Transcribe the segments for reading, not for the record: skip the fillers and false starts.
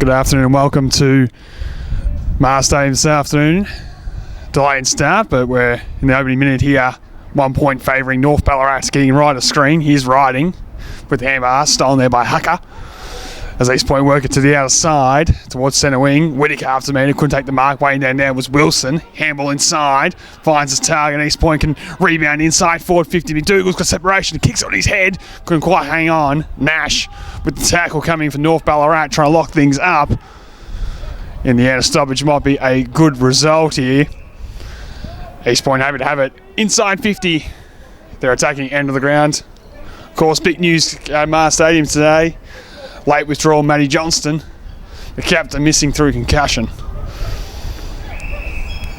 Good afternoon and welcome to Mars Stadium this afternoon. Delayed start, but we're in the opening minute here. 1 point favouring North Ballarat, getting right of screen. He's riding with the handbar, stolen there by Hucker. As East Point work it to the outer side, towards centre wing. Whittaker after meter, couldn't take the mark. Weighing down there was Wilson. Handball inside, finds his target. East Point can rebound inside, forward 50. McDougall's got separation, kicks on his head. Couldn't quite hang on. Nash with the tackle coming for North Ballarat, trying to lock things up. In the outer stoppage might be a good result here. East Point happy to have it inside 50. They're attacking end of the ground. Of course, big news at Mars Stadium today. Late withdrawal, Matty Johnston, the captain, missing through concussion.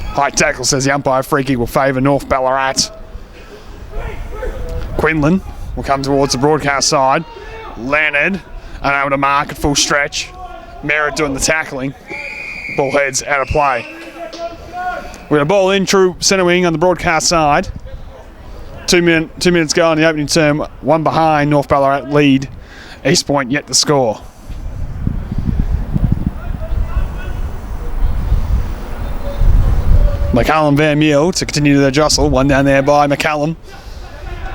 High tackle, says the umpire. Free kick will favour North Ballarat. Quinlan will come towards the broadcast side. Leonard unable to mark at full stretch. Merritt doing the tackling. Ball heads out of play. We're going to ball in through centre wing on the broadcast side. 2 minutes go on the opening term. One behind, North Ballarat lead. East Point yet to score. McCallum Van Meel to continue the jostle. One down there by McCallum.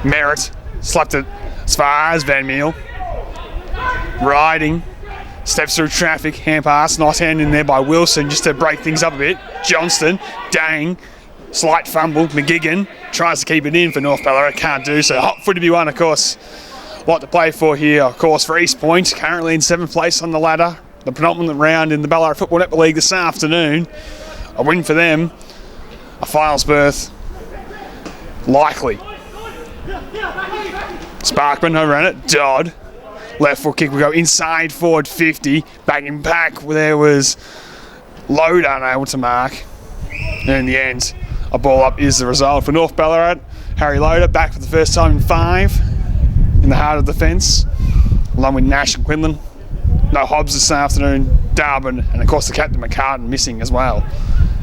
Merritt slapped it as far as Van Meel. Riding. Steps through traffic. Hand pass. Nice hand in there by Wilson just to break things up a bit. Johnston. Dang. Slight fumble. McGigan tries to keep it in for North Ballarat. Can't do so. Hot footy be one, of course. Lot to play for here, of course, for East Point. Currently in 7th place on the ladder. The penultimate round in the Ballarat Football Netball League this afternoon. A win for them. A finals berth. Likely. Sparkman overran it. Dodd. Left foot kick will go inside forward 50. Backing back. There was Load unable to mark. And in the end, a ball up is the result for North Ballarat. Harry Loader back for the first time in 5. In the heart of the fence, along with Nash and Quinlan. No Hobbs this afternoon, Darbin, and of course the captain McCartan missing as well.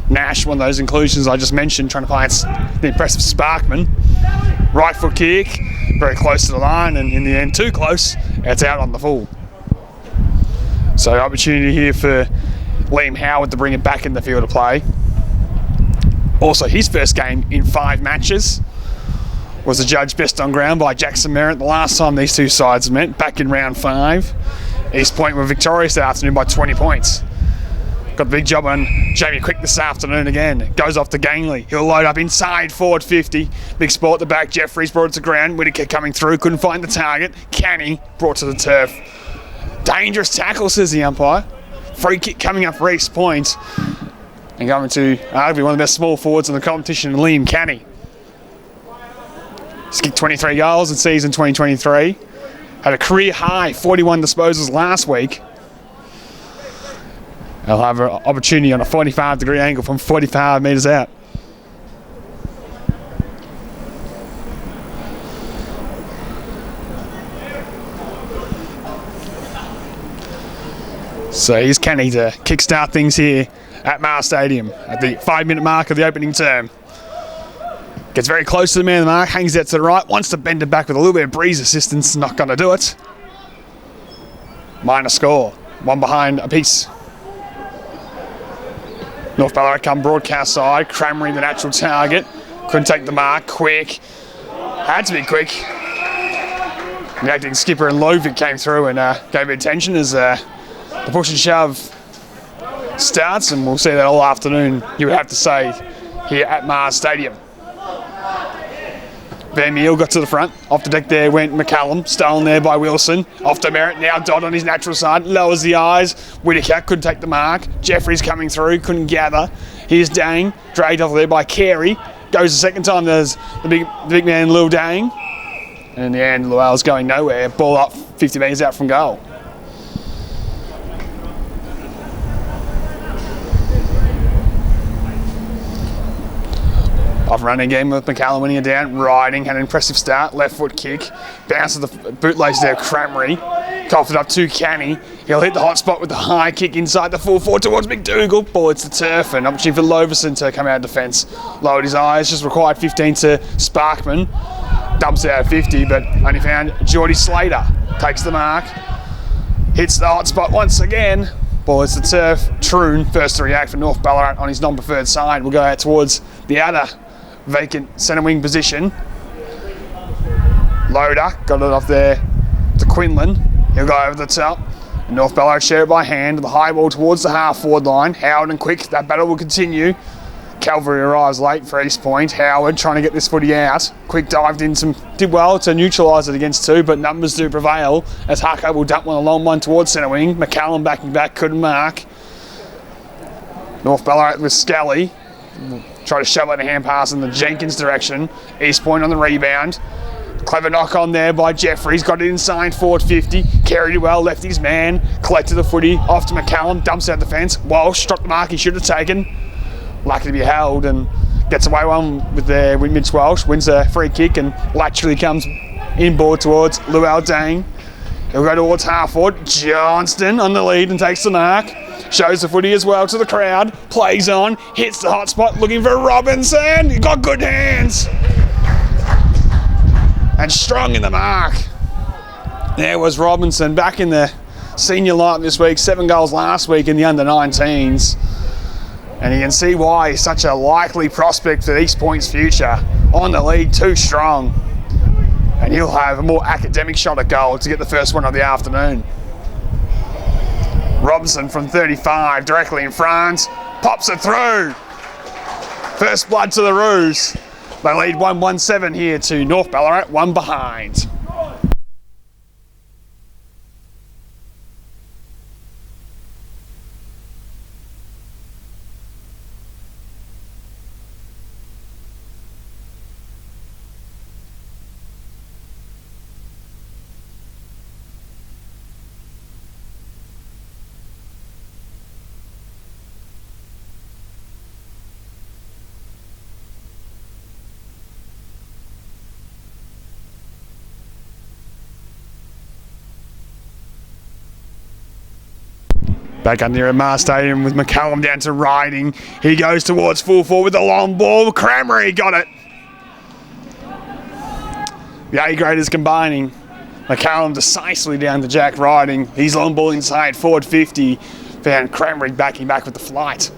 Nash, one of those inclusions I just mentioned, trying to find the impressive Sparkman. Right foot kick, very close to the line, and in the end too close, it's out on the full. So opportunity here for Liam Howard to bring it back in the field of play. Also his first game in 5 matches. Was adjudged best on ground by Jackson Merritt the last time these two sides met, back in round 5. East Point were victorious that afternoon by 20 points. Got a big job on Jamie Quick this afternoon again. Goes off to Gangley. He'll load up inside forward 50. Big sport at the back. Jeffries brought it to ground. Whittaker coming through. Couldn't find the target. Canny brought to the turf. Dangerous tackle, says the umpire. Free kick coming up for East Point. And going to arguably one of the best small forwards in the competition, Liam Canny. He's kicked 23 goals in season 2023. Had a career high 41 disposals last week. He'll have an opportunity on a 45-degree angle from 45 metres out. So here's Kenny to kickstart things here at Mars Stadium at the 5-minute mark of the opening term. Gets very close to the man of the mark, hangs out to the right, wants to bend it back with a little bit of breeze assistance, not going to do it. Minor score, one behind a piece. North Ballarat come broadcast side, Cramry the natural target, couldn't take the mark, Quick, had to be quick. The acting skipper and Lovic came through and gave it attention as the push and shove starts, and we'll see that all afternoon, you would have to say, here at Mars Stadium. Van Meel got to the front. Off the deck there went McCallum. Stolen there by Wilson. Off to Merritt. Now Dodd on his natural side. Lowers the eyes. Whittaker couldn't take the mark. Jeffries coming through. Couldn't gather. Here's Dang. Dragged off there by Carey. Goes the second time. There's the big man, Lil Dang. And in the end, Llewellyn's going nowhere. Ball up 50 metres out from goal. Off running again with McCallum winning it down, riding, had an impressive start, left foot kick, bounces the bootlace there, Cramry, coughed it up to Canny, he'll hit the hot spot with the high kick inside the full forward towards McDougall, ball hits the turf, and opportunity for Loverson to come out of defence, lowered his eyes, just required 15 to Sparkman, dumps it out of 50, but only found Geordie Slater, takes the mark, hits the hot spot once again, Ball hits the turf. Troon, first to react for North Ballarat on his non-preferred side, will go out towards the outer vacant centre wing position. Loader got it off there to Quinlan. He'll go over the top. And North Ballarat share it by hand. The high ball towards the half-forward line. Howard and Quick, that battle will continue. Cavalry arrives late for East Point. Howard trying to get this footy out. Quick dived in, did well to neutralise it against two, but numbers do prevail as Harko will dump one, a long one towards centre wing. McCallum backing back, couldn't mark. North Ballarat with Scally. Try to shove it a hand pass in the Jenkins direction. East Point on the rebound. Clever knock on there by Jeffries. Got it inside forward 50. Carried it well, left his man. Collected the footy off to McCallum. Dumps out the fence. Walsh struck the mark he should have taken. Lucky to be held and gets away one with Mitch Walsh. Wins a free kick and laterally comes inboard towards Luau Dang. He'll go towards half forward. Johnston on the lead and takes the mark. Shows the footy as well to the crowd. Plays on. Hits the hot spot looking for Robinson. He got good hands. And strong in the mark. There was Robinson back in the senior lineup this week. 7 goals last week in the under-19s. And you can see why he's such a likely prospect for East Point's future. On the league, too strong. And he'll have a more academic shot at goal to get the first one of the afternoon. Robinson from 35, directly in front. Pops it through. First blood to the Roos. They lead 1-1-7 here to North Ballarat, one behind. Back under here at Mars Stadium with McCallum down to Riding. He goes towards full forward with the long ball. Crammery got it. The A-graders combining. McCallum decisively down to Jack Riding. He's long ball inside forward 50. Found Crammery backing back with the flight.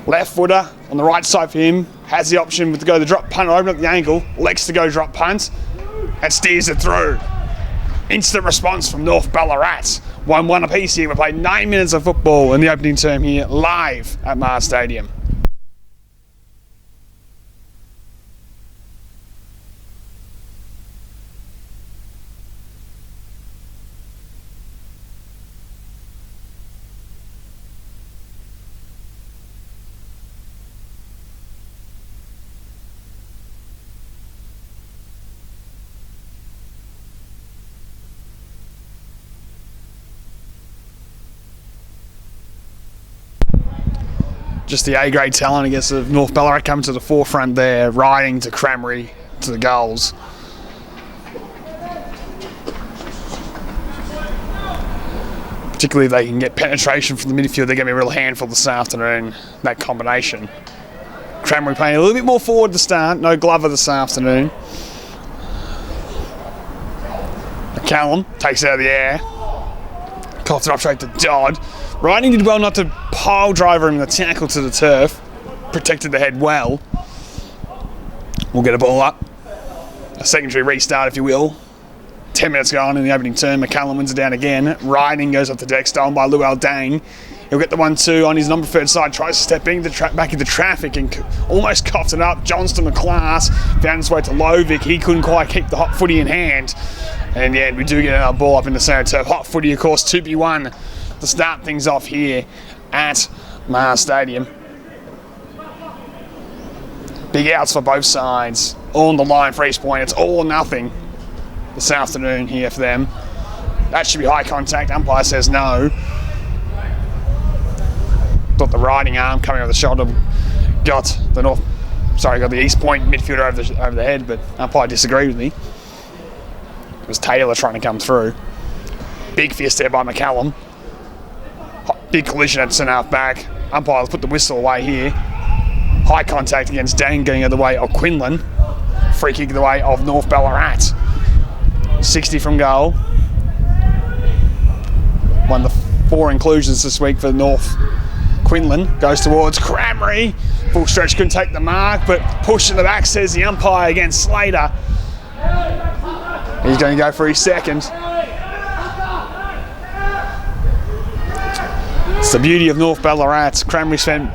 Left footer on the right side for him. Has the option to go the drop punt, open up the angle. Elects to go drop punt and steers it through. Instant response from North Ballarat. 1-1 apiece here. We played 9 minutes of football in the opening term here live at Mars Stadium. Just the A-grade talent, I guess, of North Ballarat coming to the forefront there, Riding to Crammery to the goals. Particularly if they can get penetration from the midfield, they're going to be a real handful this afternoon, that combination. Crammery playing a little bit more forward to start, no Glover this afternoon. McCallum takes it out of the air, coughs it up straight to Dodd. Riding did well not to pile driver him in the tackle to the turf. Protected the head well. We'll get a ball up. A secondary restart, if you will. 10 minutes gone in the opening turn. McCallum wins it down again. Riding goes off the deck, stolen by Luau Dang. He'll get the 1-2 on his non-preferred side. Tries to step in back into traffic and almost coughed it up. Johnston, the class, found his way to Lovic. He couldn't quite keep the hot footy in hand. And in the end, we do get another ball up in the centre turf. Hot footy, of course, 2v1 to start things off here at Mars Stadium. Big outs for both sides. All on the line for East Point. It's all or nothing this afternoon here for them. That should be high contact. Umpire says no. Thought the riding arm coming over the shoulder got the East Point midfielder over the head, but umpire disagreed with me. It was Taylor trying to come through. Big fist there by McCallum. Big collision at centre half back. Umpires put the whistle away here. High contact against Dane getting out of the way of Quinlan. Free kick the way of North Ballarat. 60 from goal. Won the poor inclusions this week for North. Quinlan goes towards Cramry. Full stretch, couldn't take the mark, but push in the back, says the umpire against Slater. He's going to go for his second. It's the beauty of North Ballarat. Cramry spent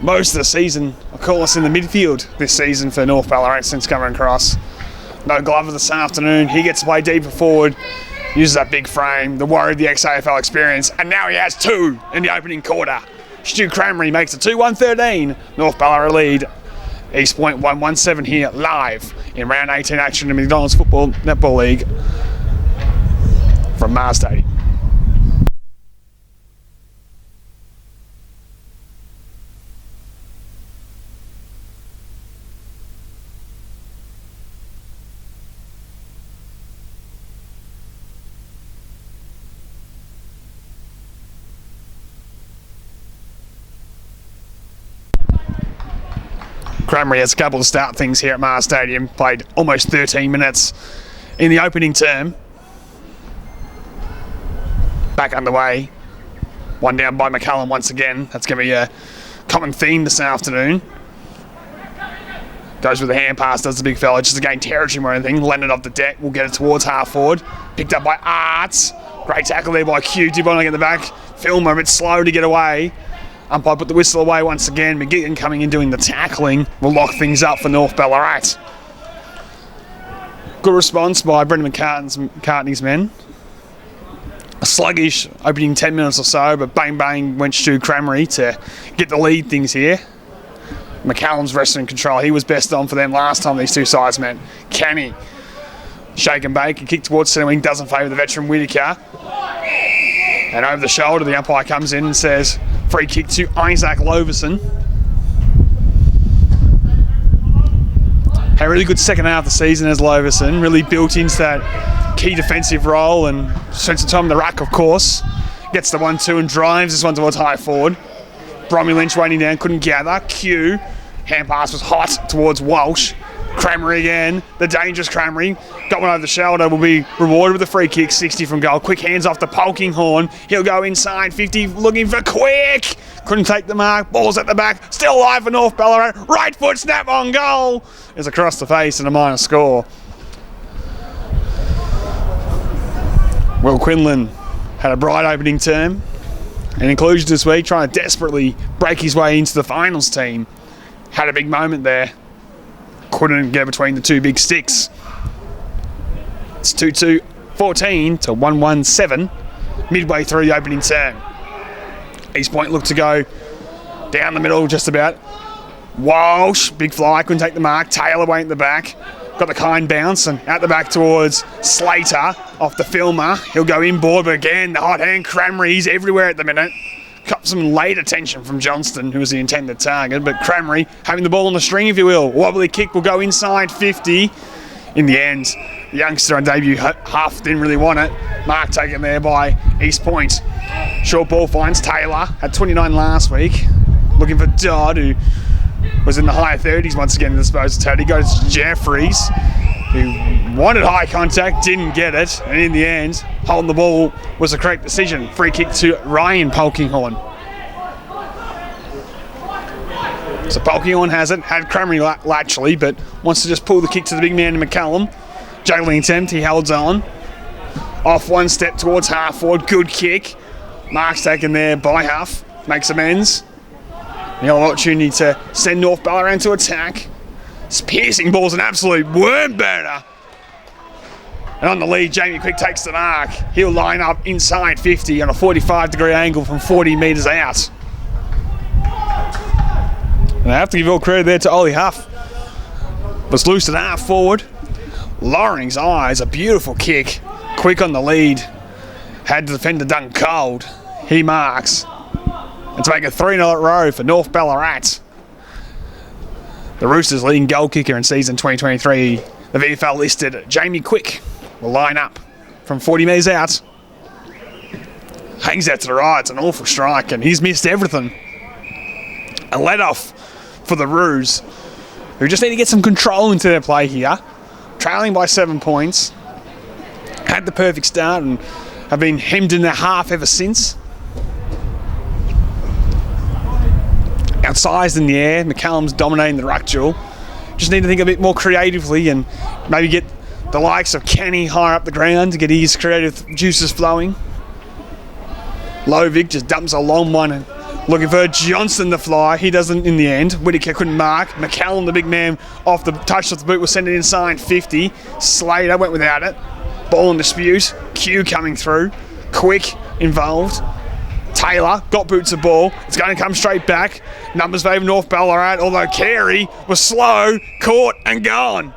most of the season, of course, in the midfield this season for North Ballarat since coming across. No Glover this afternoon. He gets to play deeper forward, uses that big frame, the worry of the ex-AFL experience, and now he has two in the opening quarter. Stu Cramry makes it 2-1-13. North Ballarat lead. East Point 1-1-7 here live in round 18 action in McDonald's Football Netball League from Mars Stadium. Cramry has a couple to start things here at Mars Stadium. Played almost 13 minutes in the opening term. Back underway. One down by McCallum once again. That's going to be a common theme this afternoon. Goes with the hand pass, does the big fella, just to gain territory or anything. Landed off the deck, we'll get it towards half forward. Picked up by Arts. Great tackle there by Q. Dib on to get the back. Filmer a bit slow to get away. Umpire put the whistle away once again. McGeegan coming in doing the tackling will lock things up for North Ballarat. Good response by Brendan McCartney's men. A sluggish opening 10 minutes or so, but bang bang went Stu Cramry to get the lead things here. McCallum's wrestling control. He was best on for them last time these two sides met. Canny shake and bake and kick towards centre wing doesn't favour the veteran Whittaker. And over the shoulder the umpire comes in and says free kick to Isaac Loverson. Had a really good second half of the season as Loverson. Really built into that key defensive role and spent some time in the ruck, of course. Gets the 1-2 and drives this one towards high forward. Bromley Lynch waiting down, couldn't gather. Q, hand pass was hot towards Walsh. Cramry again, the dangerous Cramry. Got one over the shoulder, will be rewarded with a free kick, 60 from goal. Quick hands off to Polkinghorn. He'll go inside, 50, looking for Quick. Couldn't take the mark, ball's at the back. Still alive for North Ballarat. Right foot snap on goal. Is across the face and a minor score. Will Quinlan had a bright opening term. And inclusion this week, trying to desperately break his way into the finals team. Had a big moment there. Couldn't get between the two big sticks. It's 2-2-14 to 1-1-7 midway through the opening term. East Point looked to go down the middle just about. Walsh, big fly, couldn't take the mark. Taylor went in the back. Got the kind bounce and out the back towards Slater off the filmer. He'll go inboard, but again, the hot hand Cramry, he's everywhere at the minute. Got some late attention from Johnston, who was the intended target, but Cramry having the ball on the string, if you will. Wobbly kick will go inside 50. In the end, the youngster on debut half didn't really want it. Mark taken there by East Point. Short ball finds Taylor, had 29 last week. Looking for Dodd, who was in the higher 30s once again in the disposal total. He goes to Jeffries, who wanted high contact, didn't get it, and in the end, holding the ball was the correct decision. Free kick to Ryan Polkinghorn. So Polkinghorn has it, had Cramry laterally, but wants to just pull the kick to the big man in McCallum. Juggling attempt, he holds on. Off one step towards half forward, good kick. Mark's taken there by Huff, makes amends. The opportunity to send North Ballarat into attack. This piercing ball's an absolute worm burner. And on the lead, Jamie Quick takes the mark. He'll line up inside 50 on a 45-degree angle from 40 metres out. And I have to give all credit there to Ollie Huff. Was loose at half forward. Lowering his eyes, a beautiful kick. Quick on the lead. Had the defender done cold. He marks. And to make a 3-0 row for North Ballarat. The Roosters' leading goal kicker in season 2023, the VFL listed Jamie Quick, will line up from 40 metres out. Hangs out to the right, it's an awful strike, and he's missed everything. A let-off for the Roos, who just need to get some control into their play here. Trailing by 7 points. Had the perfect start and have been hemmed in their half ever since. outsized in the air. McCallum's dominating the ruck duel. Just need to think a bit more creatively and maybe get the likes of Kenny higher up the ground to get his creative juices flowing. Lovic just dumps a long one and looking for Johnston to fly. He doesn't in the end. Whittaker couldn't mark. McCallum, the big man, off the touch off the boot, was sent it inside 50. Slater went without it. Ball in dispute. Q coming through. Quick involved. Taylor got boots of ball. It's going to come straight back. Numbers favour North Ballarat, although Carey was slow, caught and gone.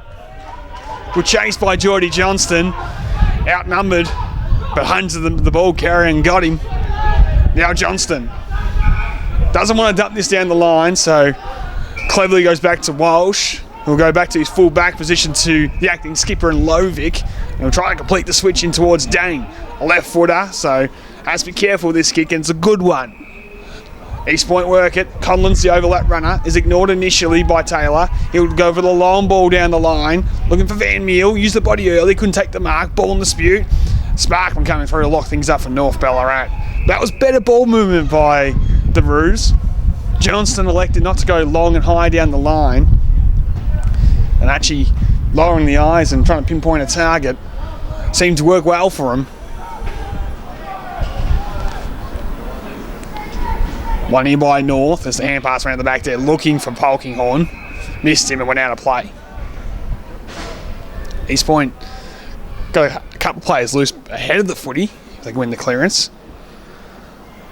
Good chase by Geordie Johnston. Outnumbered, but hunted the ball carrier and got him. Now Johnston doesn't want to dump this down the line, so cleverly goes back to Walsh. He'll go back to his full back position to the acting skipper and Lovic. And he'll try to complete the switch in towards Dane, a left footer, so has to be careful with this kick, and it's a good one. East Point work it. Conlon's the overlap runner, is ignored initially by Taylor. He'll go for the long ball down the line, looking for Van Meel, used the body early, couldn't take the mark, ball in dispute. Sparkman coming through to lock things up for North Ballarat. That was better ball movement by the Roos. Johnston elected not to go long and high down the line, and actually lowering the eyes and trying to pinpoint a target seemed to work well for him. One here by North as the hand pass around the back there looking for Polkinghorne. Missed him and went out of play. East Point got a couple of players loose ahead of the footy if they can win the clearance.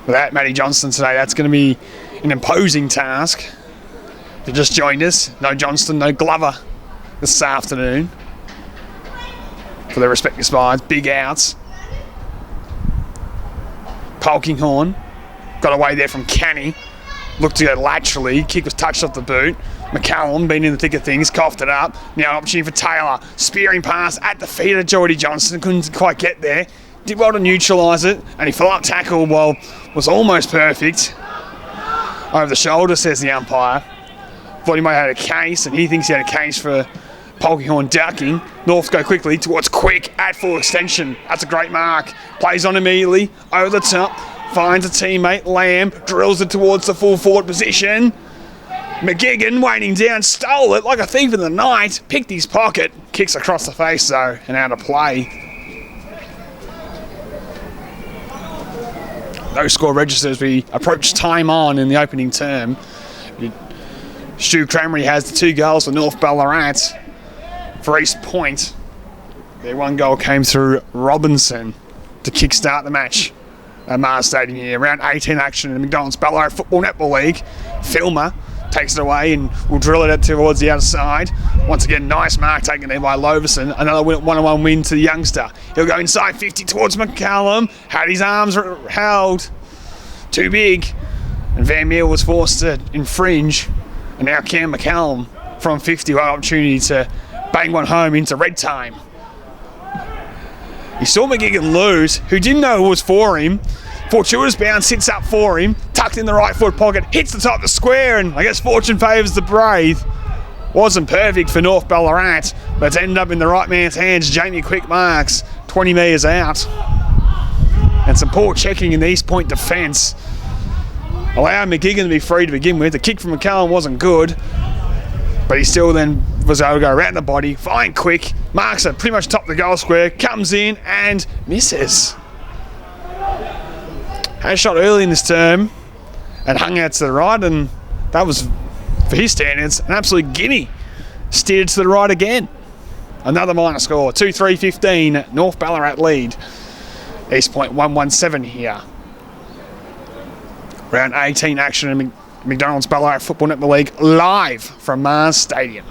Without Matty Johnston today, that's going to be an imposing task. They just joined us. No Johnston, no Glover this afternoon for their respective sides. Big outs. Polkinghorne got away there from Canny. Looked to go laterally. Kick was touched off the boot. McCallum, been in the thick of things, coughed it up. Now an opportunity for Taylor. Spearing pass at the feet of Geordie Johnston. Couldn't quite get there. Did well to neutralise it. And he follow-up tackle, well, was almost perfect. Over the shoulder, says the umpire. Thought he might have had a case, and he thinks he had a case for Polkinghorne ducking. North go quickly towards Quick at full extension. That's a great mark. Plays on immediately. Over the top. Finds a teammate. Lamb drills it towards the full forward position. McGigan waiting down. Stole it like a thief in the night. Picked his pocket. Kicks across the face though and out of play. No score registers. We approach time on in the opening term. Stu Cranberry has the 2 goals for North Ballarat. For East Point, their 1 goal came through Robinson to kickstart the match at Mars Stadium here. Round 18 action in the McDonald's Ballarat Football Netball League. Filmer takes it away and will drill it towards the outside. Once again, nice mark taken there by Loverson. Another one-on-one win to the youngster. He'll go inside 50 towards McCallum. Had his arms held. Too big. And Van Meel was forced to infringe. And now Cam McCallum from 50 with an opportunity to bang one home into red time. He saw McGigan lose, who didn't know it was for him. Fortuitous bounce sits up for him, tucked in the right foot pocket, hits the top of the square, and I guess fortune favours the brave. Wasn't perfect for North Ballarat, but it's ended up in the right man's hands. Jamie Quick marks 20 metres out. And some poor checking in the East Point defence. Allowed McGigan to be free to begin with. The kick from McCallum wasn't good, but he still then was able to go around the body, find Quick, marks it pretty much top of the goal square, comes in and misses. Had a shot early in this term and hung out to the right, and that was, for his standards, an absolute gimme. Steered to the right again. Another minor score, 2-3-15, North Ballarat lead. East Point 1-1-7 here. Round 18 action in McDonald's Ballarat Football Netball League live from Mars Stadium.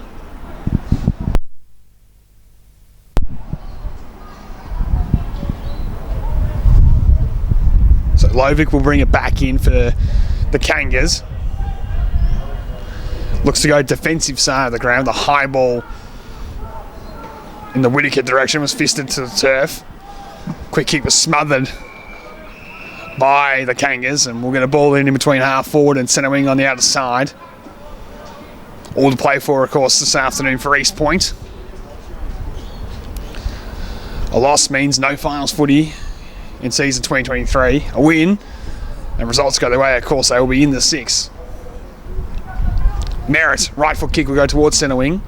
So Lovic will bring it back in for the Kangas. Looks to go defensive side of the ground. The high ball in the Whittaker direction was fisted to the turf. Quick kick was smothered by the Kangas, and we'll get a ball in between half forward and centre wing on the outer side. All to play for, of course, this afternoon for East Point. A loss means no finals footy in season 2023. A win and results go their way, of course, they will be in the 6. Merritt, right foot kick will go towards centre wing.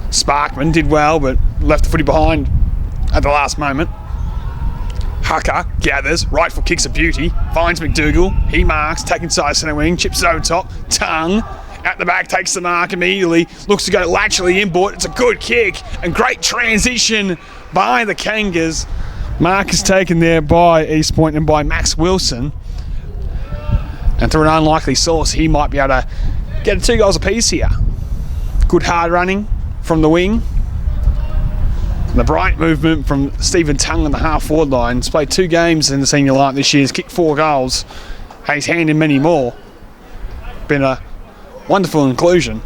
Sparkman did well, but left the footy behind at the last moment. Hucker gathers, right foot kicks a beauty, finds McDougall, he marks, taking inside centre wing, chips it over top, Tongue at the back, takes the mark immediately, looks to go laterally inboard, it's a good kick, and great transition by the Kangas. Mark is taken there by East Point and by Max Wilson. And through an unlikely source, he might be able to get 2 goals apiece here. Good hard running from the wing. The bright movement from Stephen Tongue on the half-forward line. He's played 2 games in the senior line this year. He's kicked 4 goals. He's handed many more. Been a wonderful inclusion.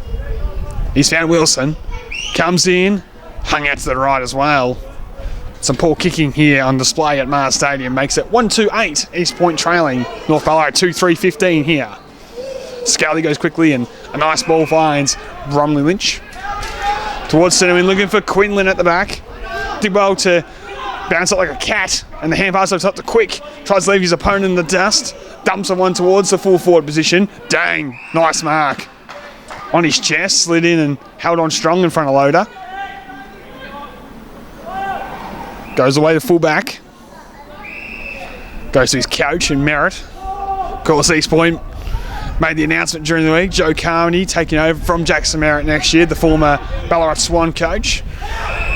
He's found Wilson. Comes in. Hung out to the right as well. Some poor kicking here on display at Mars Stadium. Makes it 1-2-8. East Point trailing. North Ballarat 2-3-15 here. Scally goes quickly and a nice ball finds Bromley Lynch. Towards centre wing, looking for Quinlan at the back. Did well to bounce it like a cat, and the hand pass up to Quick. Tries to leave his opponent in the dust. Dumps one towards the full forward position. Dang, nice mark. On his chest, slid in and held on strong in front of Loader. Goes away to full back. Goes to his coach and Merritt. Of course, East Point made the announcement during the week. Joe Carmody taking over from Jackson Merritt next year, the former Ballarat Swan coach.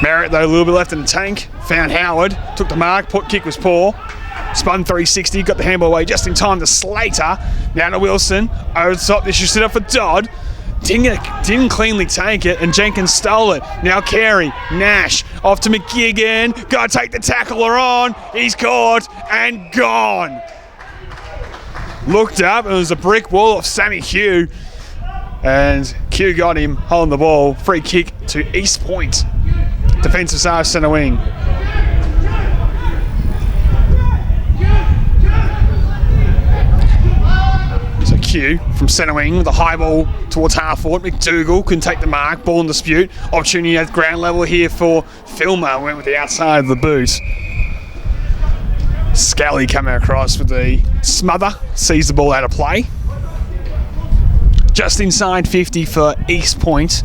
Merritt, though, a little bit left in the tank. Found Howard, took the mark, put kick was poor. Spun 360, got the handball away just in time to Slater. Now to Wilson, over the top, this should sit up for Dodd. Didn't cleanly take it, and Jenkins stole it. Now Carey, Nash, off to McGee again. Got to take the tackler on. He's caught and gone. Looked up, and it was a brick wall of Sammy Hugh. And Q got him holding the ball. Free kick to East Point. Defensive side, centre wing. So Q from centre wing with a high ball towards half forward. McDougall couldn't take the mark. Ball in dispute. Opportunity at ground level here for Filmer. Went with the outside of the boot. Scally coming across with the smother. Sees the ball out of play. Just inside 50 for East Point.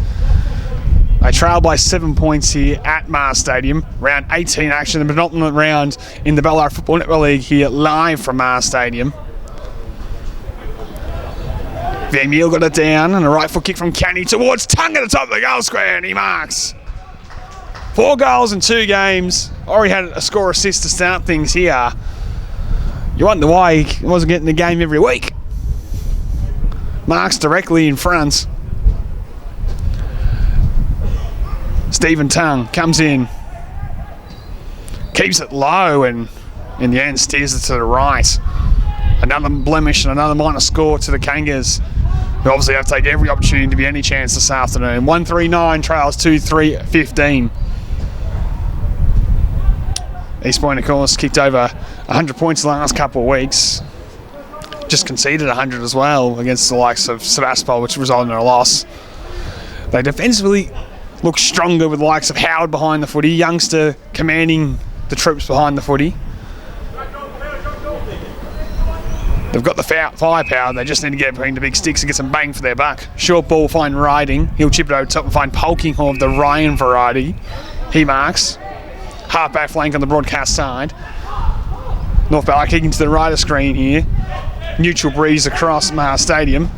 They trail by 7 points here at Mars Stadium. Round 18 action, the penultimate round in the Ballarat Football Network League here live from Mars Stadium. Van Meel got it down and a right foot kick from Canny towards Tongue at the top of the goal square, and he marks. 4 goals in 2 games. Already had a score assist to start things here. You wonder why he wasn't getting the game every week. Marks directly in front. Stephen Tongue comes in. Keeps it low and in the end steers it to the right. Another blemish and another minor score to the Kangas, who obviously have to take every opportunity to be any chance this afternoon. 1-3-9 trails 2-3-15. East Point, of course, kicked over 100 points the last couple of weeks. Just conceded 100 as well against the likes of Sebastopol, which resulted in a loss. They defensively look stronger with the likes of Howard behind the footy, youngster commanding the troops behind the footy. They've got the firepower, they just need to get between the big sticks and get some bang for their buck. Short ball, find Riding. He'll chip it over top and find Polkinghorn of the Ryan variety. He marks. Half back flank on the broadcast side. North Ballarat kicking to the right of screen here. Neutral breeze across Mars Stadium.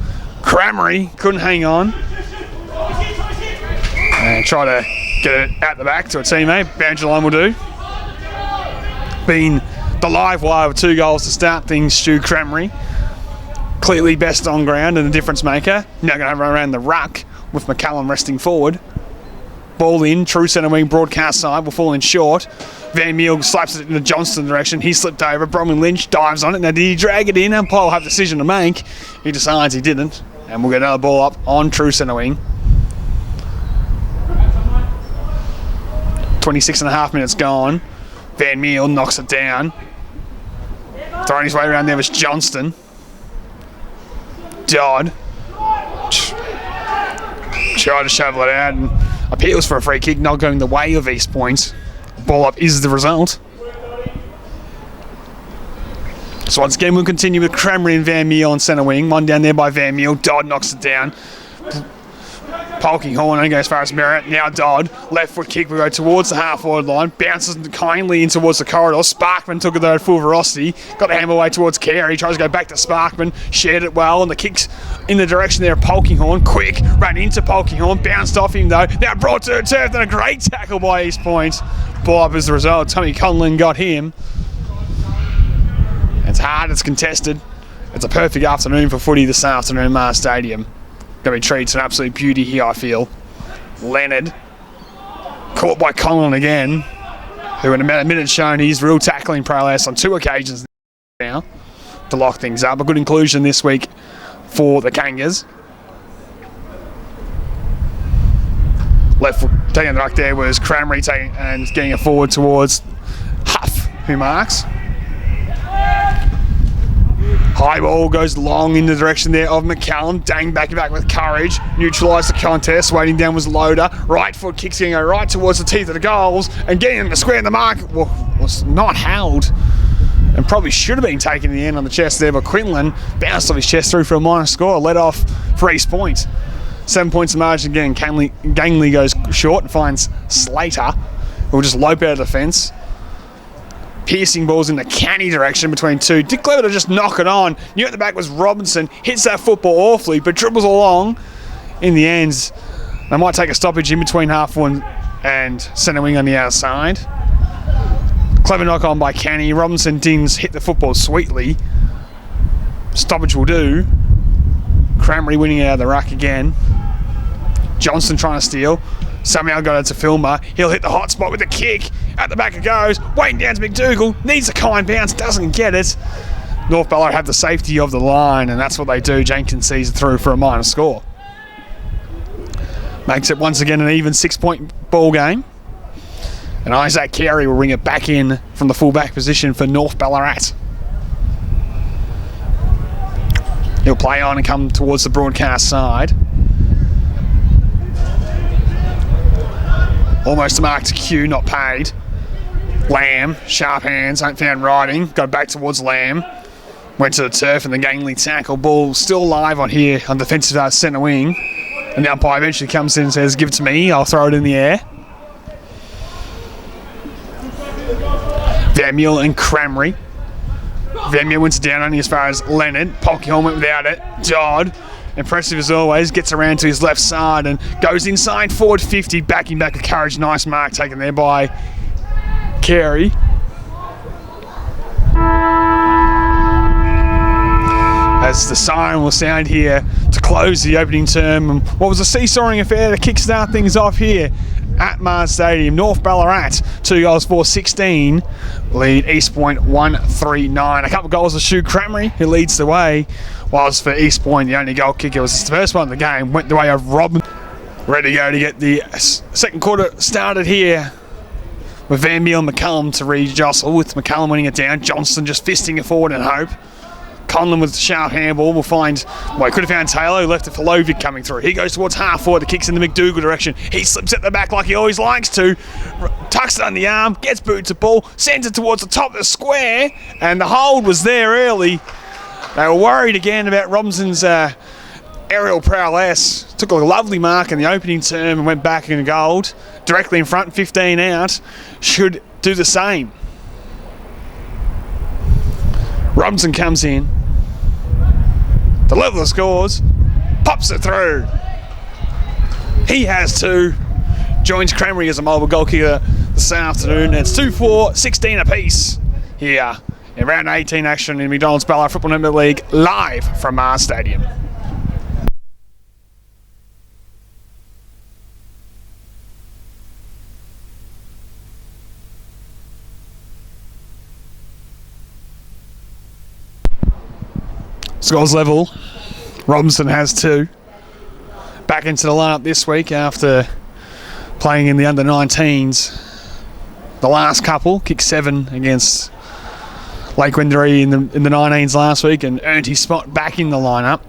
Cramery couldn't hang on. And try to get it out the back to a teammate. Boundary line will do. Been the live wire with 2 goals to start things, Stu Cramery. Clearly best on ground and the difference maker. Now going to run around the ruck with McCallum resting forward. Ball in, true centre wing, broadcast side will fall in short. Van Meel slaps it in the Johnston direction. He slipped over. Bromley Lynch dives on it. Now did he drag it in? Umpire will have a decision to make. He decides he didn't. And we'll get another ball up on true centre wing. 26.5 minutes gone. Van Meel knocks it down. Throwing his way around there was Johnston. Dodd. Tried to shovel it out and appeals for a free kick, not going the way of East Point. Ball up is the result. So once again, we'll continue with Cranberry and Van Meel on centre wing. One down there by Van Meel. Dodd knocks it down. Polkinghorne only goes as far as Merritt. Now Dodd. Left foot kick will go towards the half-forward line. Bounces kindly in towards the corridor. Sparkman took it there at full velocity. Got the hammer away towards Carey. Tries to go back to Sparkman. Shared it well. And the kick's in the direction there of Polkinghorne. Quick. Ran into Polkinghorne. Bounced off him though. Now brought to the turf. And a great tackle by East Point. Ball up as the result. Tommy Conlon got him. It's hard. It's contested. It's a perfect afternoon for footy this afternoon in Mars Stadium. Going to be treated to an absolute beauty here, I feel. Leonard, caught by Conlon again, who in about a minute shown his real tackling prowess on 2 occasions now to lock things up. A good inclusion this week for the Kangas. Left foot taking the ruck there was Cranberry taking and getting it forward towards Huff, who marks. High ball goes long in the direction there of McCallum. Dang back with courage. Neutralised the contest. Waiting down was Loader. Right foot kicks going to go right towards the teeth of the goals. And getting them to square the mark was not held. And probably should have been taken in the end on the chest there. But Quinlan bounced off his chest through for a minor score. Led off for East Point. 7 points of margin again. Gangley goes short and finds Slater, who will just lope out of the fence. Piercing balls in the canny direction between two. Dick Clever to just knock it on. Knew at the back was Robinson. Hits that football awfully, but dribbles along. In the end, they might take a stoppage in between half one and centre wing on the outside. Clever knock on by Canny. Robinson Dings hit the football sweetly. Stoppage will do. Cranberry winning out of the ruck again. Johnston trying to steal. Somehow got it to Filmer. He'll hit the hot spot with a kick. At the back it goes. Waiting down to McDougall. Needs a kind bounce. Doesn't get it. North Ballarat have the safety of the line, and that's what they do. Jenkins sees it through for a minor score. Makes it once again an even 6-point ball game. And Isaac Carey will ring it back in from the full-back position for North Ballarat. He'll play on and come towards the broadcast side. Almost a mark to Q, not paid. Lamb, sharp hands, ain't found riding. Go back towards Lamb. Went to the turf and the Gangley tackle. Ball still live on here on defensive centre wing. And the umpire eventually comes in and says, give it to me, I'll throw it in the air. Van Meel and Cranberry. Van Meel went down only as far as Leonard. Polkinghorne went without it. Dodd, impressive as always, gets around to his left side and goes inside forward 50, backing back with courage. Nice mark taken there by Carey. As the siren will sound here to close the opening term. And what was a seesawing affair to kickstart things off here at Mars Stadium. North Ballarat, 2 goals for 16. Lead East Point 1-3-9. A couple of goals to Shu Cranberry, who leads the way. Whilst for East Point, the only goal kicker was the first one of the game. Went the way of Robin. Ready to go to get the second quarter started here. With Van Meel and McCallum to re-jostle, with McCallum winning it down. Johnston just fisting it forward in hope. Conlon with the sharp handball will find, well, he could have found Taylor, who left it for Lovic coming through. He goes towards half forward, the kick's in the McDougall direction. He slips at the back like he always likes to, tucks it on the arm, gets booted to ball, sends it towards the top of the square, and the hold was there early. They were worried again about Robinson's aerial prowess. Took a lovely mark in the opening term and went back in gold. Directly in front, 15 out. Should do the same. Robinson comes in to level the scores, pops it through. He has 2. Joins Cranberry as a mobile goal kicker this afternoon. It's 2-4, 16 apiece here in round 18 action in McDonald's Ballarat Football Network League, live from Mars Stadium. Scores level. Robinson has 2. Back into the lineup this week after playing in the under-19s. The last couple, kicked 7 against Lake Wendouree in the 19s last week and earned his spot back in the lineup.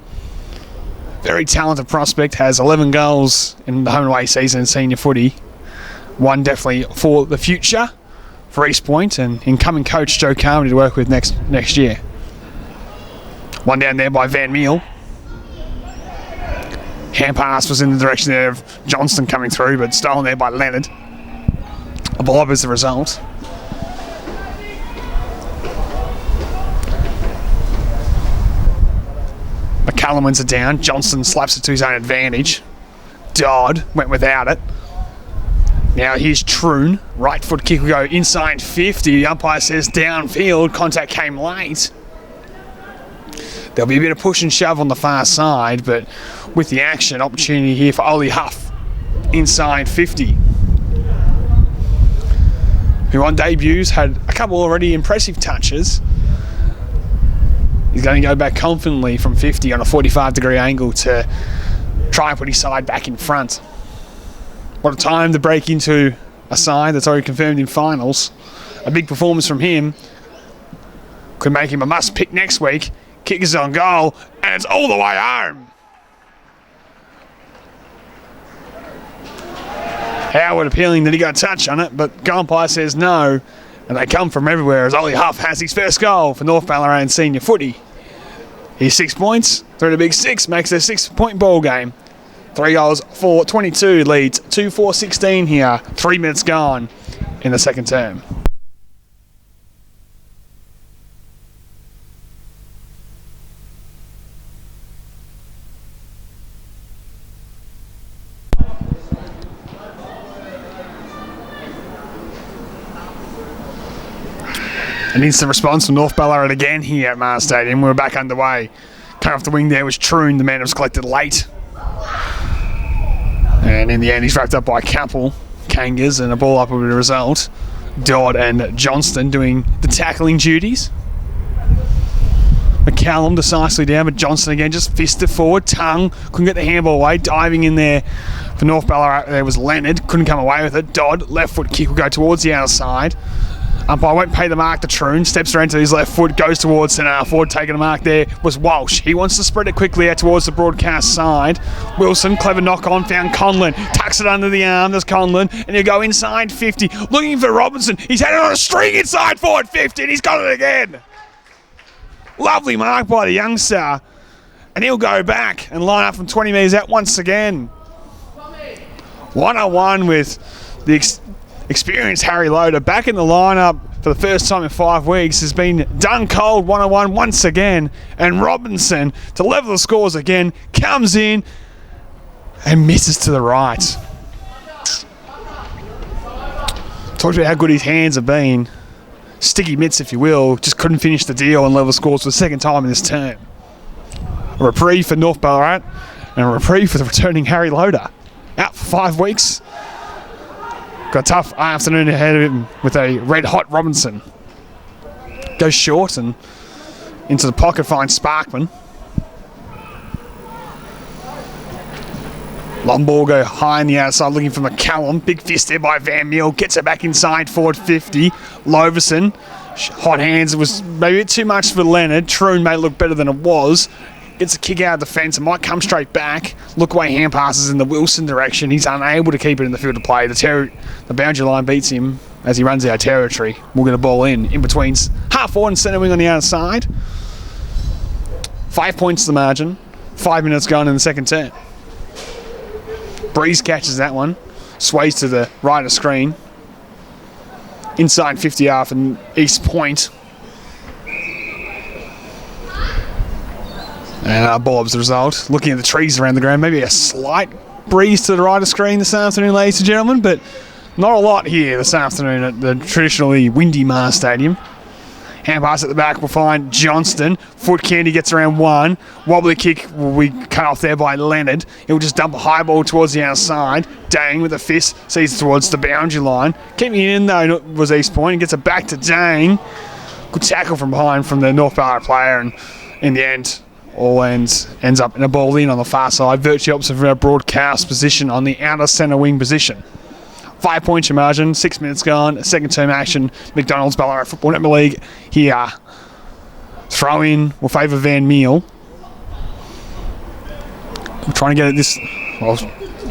Very talented prospect, has 11 goals in the home and away season in senior footy. One definitely for the future for East Point and incoming coach Joe Carmody to work with next year. One down there by Van Meel. Hand pass was in the direction there of Johnston coming through, but stolen there by Leonard. A blob as the result. McCallum wins it down. Johnston slaps it to his own advantage. Dodd went without it. Now here's Troon. Right foot kick will go inside 50. The umpire says downfield. Contact came late. There'll be a bit of push and shove on the far side, but with the action, opportunity here for Ollie Huff. Inside 50. Who on debuts had a couple already impressive touches. He's going to go back confidently from 50 on a 45-degree angle to try and put his side back in front. What a time to break into a side that's already confirmed in finals. A big performance from him could make him a must-pick next week. Kick is on goal, and it's all the way home. Howard appealing that he got a touch on it, but goal umpire says no. And they come from everywhere as Ollie Huff has his first goal for North Ballarat senior footy. He's 6 points, through the big six, makes it a 6-point ball game. 3 goals for 22, leads 2-4-16 here. 3 minutes gone in the second term. An instant response from North Ballarat again here at Mars Stadium. We're back underway. Coming off the wing there was Troon, the man who was collected late. And in the end, he's wrapped up by Capel, Kangas, and a ball up with a result. Dodd and Johnston doing the tackling duties. McCallum decisively down, but Johnston again just fisted forward. Tongue couldn't get the handball away. Diving in there for North Ballarat, there was Leonard, couldn't come away with it. Dodd, left foot kick will go towards the outside. Umpire won't pay the mark to Troon, steps around to his left foot, goes towards centre forward, taking a mark there was Walsh. He wants to spread it quickly out towards the broadcast side. Wilson, clever knock on, found Conlon, tucks it under the arm, there's Conlon, and he'll go inside 50, looking for Robinson. He's had it on a string inside forward 50, and he's got it again. Lovely mark by the youngster, and he'll go back and line up from 20 metres out once again. 1-on-1 with the experienced Harry Loader back in the lineup for the first time in 5 weeks. Has been done cold 1-on-1 once again, and Robinson to level the scores again comes in and misses to the right. Talked about how good his hands have been. Sticky mitts, if you will, just couldn't finish the deal and level scores for the second time in this term. A reprieve for North Ballarat and a reprieve for the returning Harry Loader. Out for 5 weeks. Got a tough afternoon ahead of him with a red-hot Robinson. Goes short and into the pocket finds Sparkman. Long ball go high on the outside looking for McCallum. Big fist there by Van Meel. Gets it back inside forward 50. Loverson. Hot hands. It was maybe a bit too much for Leonard. Troon made it look better than it was. Gets a kick out of the fence and might come straight back. Look away hand passes in the Wilson direction. He's unable to keep it in the field of play. The boundary line beats him as he runs out of territory. We'll get a ball in between half forward and centre wing on the outside. 5 points to the margin. 5 minutes gone in the second term. Breeze catches that one. Sways to the right of screen. Inside 50 half and East Point. And ball up's the result. Looking at the trees around the ground, maybe a slight breeze to the right of screen this afternoon, ladies and gentlemen, but not a lot here this afternoon at the traditionally windy Mars Stadium. Hand pass at the back will find Johnston. Foot candy gets around one. Wobbly kick will be cut off there by Leonard. He'll just dump a high ball towards the outside. Dang with a fist sees it towards the boundary line. Keeping it in though was East Point. Gets it back to Dang. Good tackle from behind from the North Ballarat player, and in the end, all ends up in a ball in on the far side, virtually opposite of our broadcast position on the outer centre wing position. 5 points your margin, 6 minutes gone, second term action. McDonald's Ballarat Football Netball League here. Throw in will favour Van Meel. We're trying to get it this, well,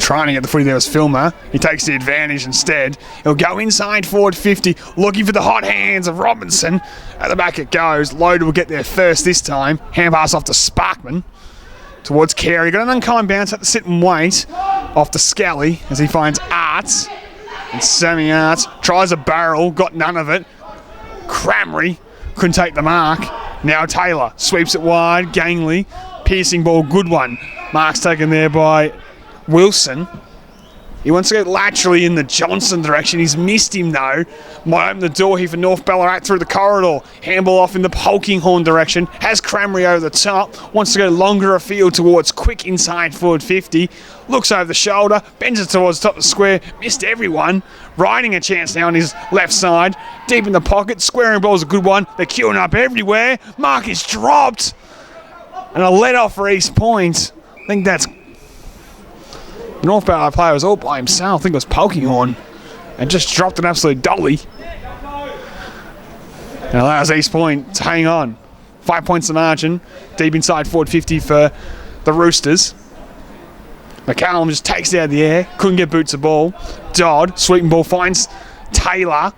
Trying to get the footy there was Filmer. He takes the advantage instead. He'll go inside forward 50, looking for the hot hands of Robinson. At the back it goes. Loader will get there first this time. Hand pass off to Sparkman. Towards Carey. Got an unkind bounce. Had to sit and wait. Off to Scally as he finds Arts. And Sammy Arts tries a barrel. Got none of it. Cramry couldn't take the mark. Now Taylor sweeps it wide. Gangley. Piercing ball. Good one. Mark's taken there by Wilson. He wants to go laterally in the Johnson direction. He's missed him though. Might open the door here for North Ballarat through the corridor. Handball off in the Polkinghorn direction. Has Cramry over the top. Wants to go longer afield towards Quick inside forward 50. Looks over the shoulder. Bends it towards the top of the square. Missed everyone. Riding a chance now on his left side. Deep in the pocket. Squaring ball's a good one. They're queuing up everywhere. Mark is dropped. And a let off for East Point. I think that's North Ballarat player was all by himself. I think it was Polkinghorn. And just dropped an absolute dolly. And allows East Point to hang on. 5 points the margin. Deep inside forward 50 for the Roosters. McCallum just takes it out of the air. Couldn't get boots of ball. Dodd, sweeping ball, finds Taylor.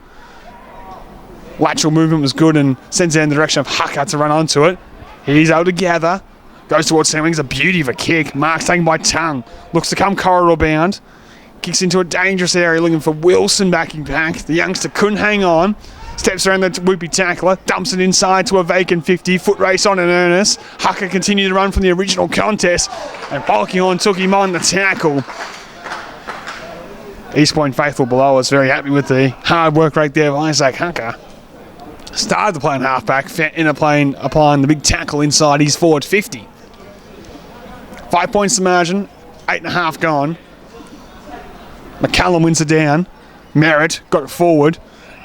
Lateral movement was good and sends it in the direction of Hucker to run onto it. He's able to gather. Goes towards Sam Wings, a beauty of a kick. Mark's taken by Tongue. Looks to come corridor bound. Kicks into a dangerous area looking for Wilson backing back. The youngster couldn't hang on. Steps around the whoopie tackler. Dumps it inside to a vacant 50. Foot race on in earnest. Hucker continued to run from the original contest. And Polkinghorn took him on the tackle. East Point faithful below us. Very happy with the hard work right there of Isaac Hucker. Started the play in halfback. Inner plane applying the big tackle inside his forward 50. 5 points to margin, 8.5 gone. McCallum wins it down. Merritt got it forward.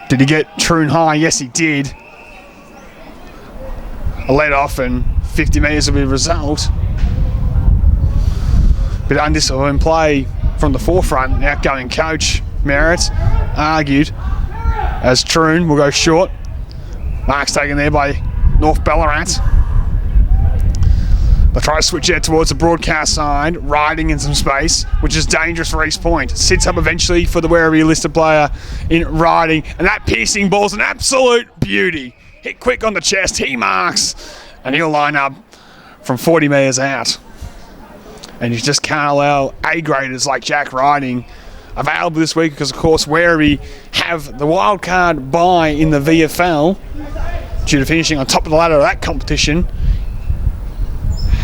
Did he get Troon high? Yes, he did. A let off and 50 metres will be the result. Bit of undisciplined play from the forefront. Outgoing coach Merritt argued as Troon will go short. Mark's taken there by North Ballarat. They try to switch out towards the broadcast side, riding in some space, which is dangerous for East Point. Sits up eventually for the wherever listed player in riding, and that piercing ball's an absolute beauty. Hit quick on the chest, he marks, and he'll line up from 40 metres out. And you just can't allow A-graders like Jack Riding available this week because, of course, Werribee have the wild card bye in the VFL due to finishing on top of the ladder of that competition.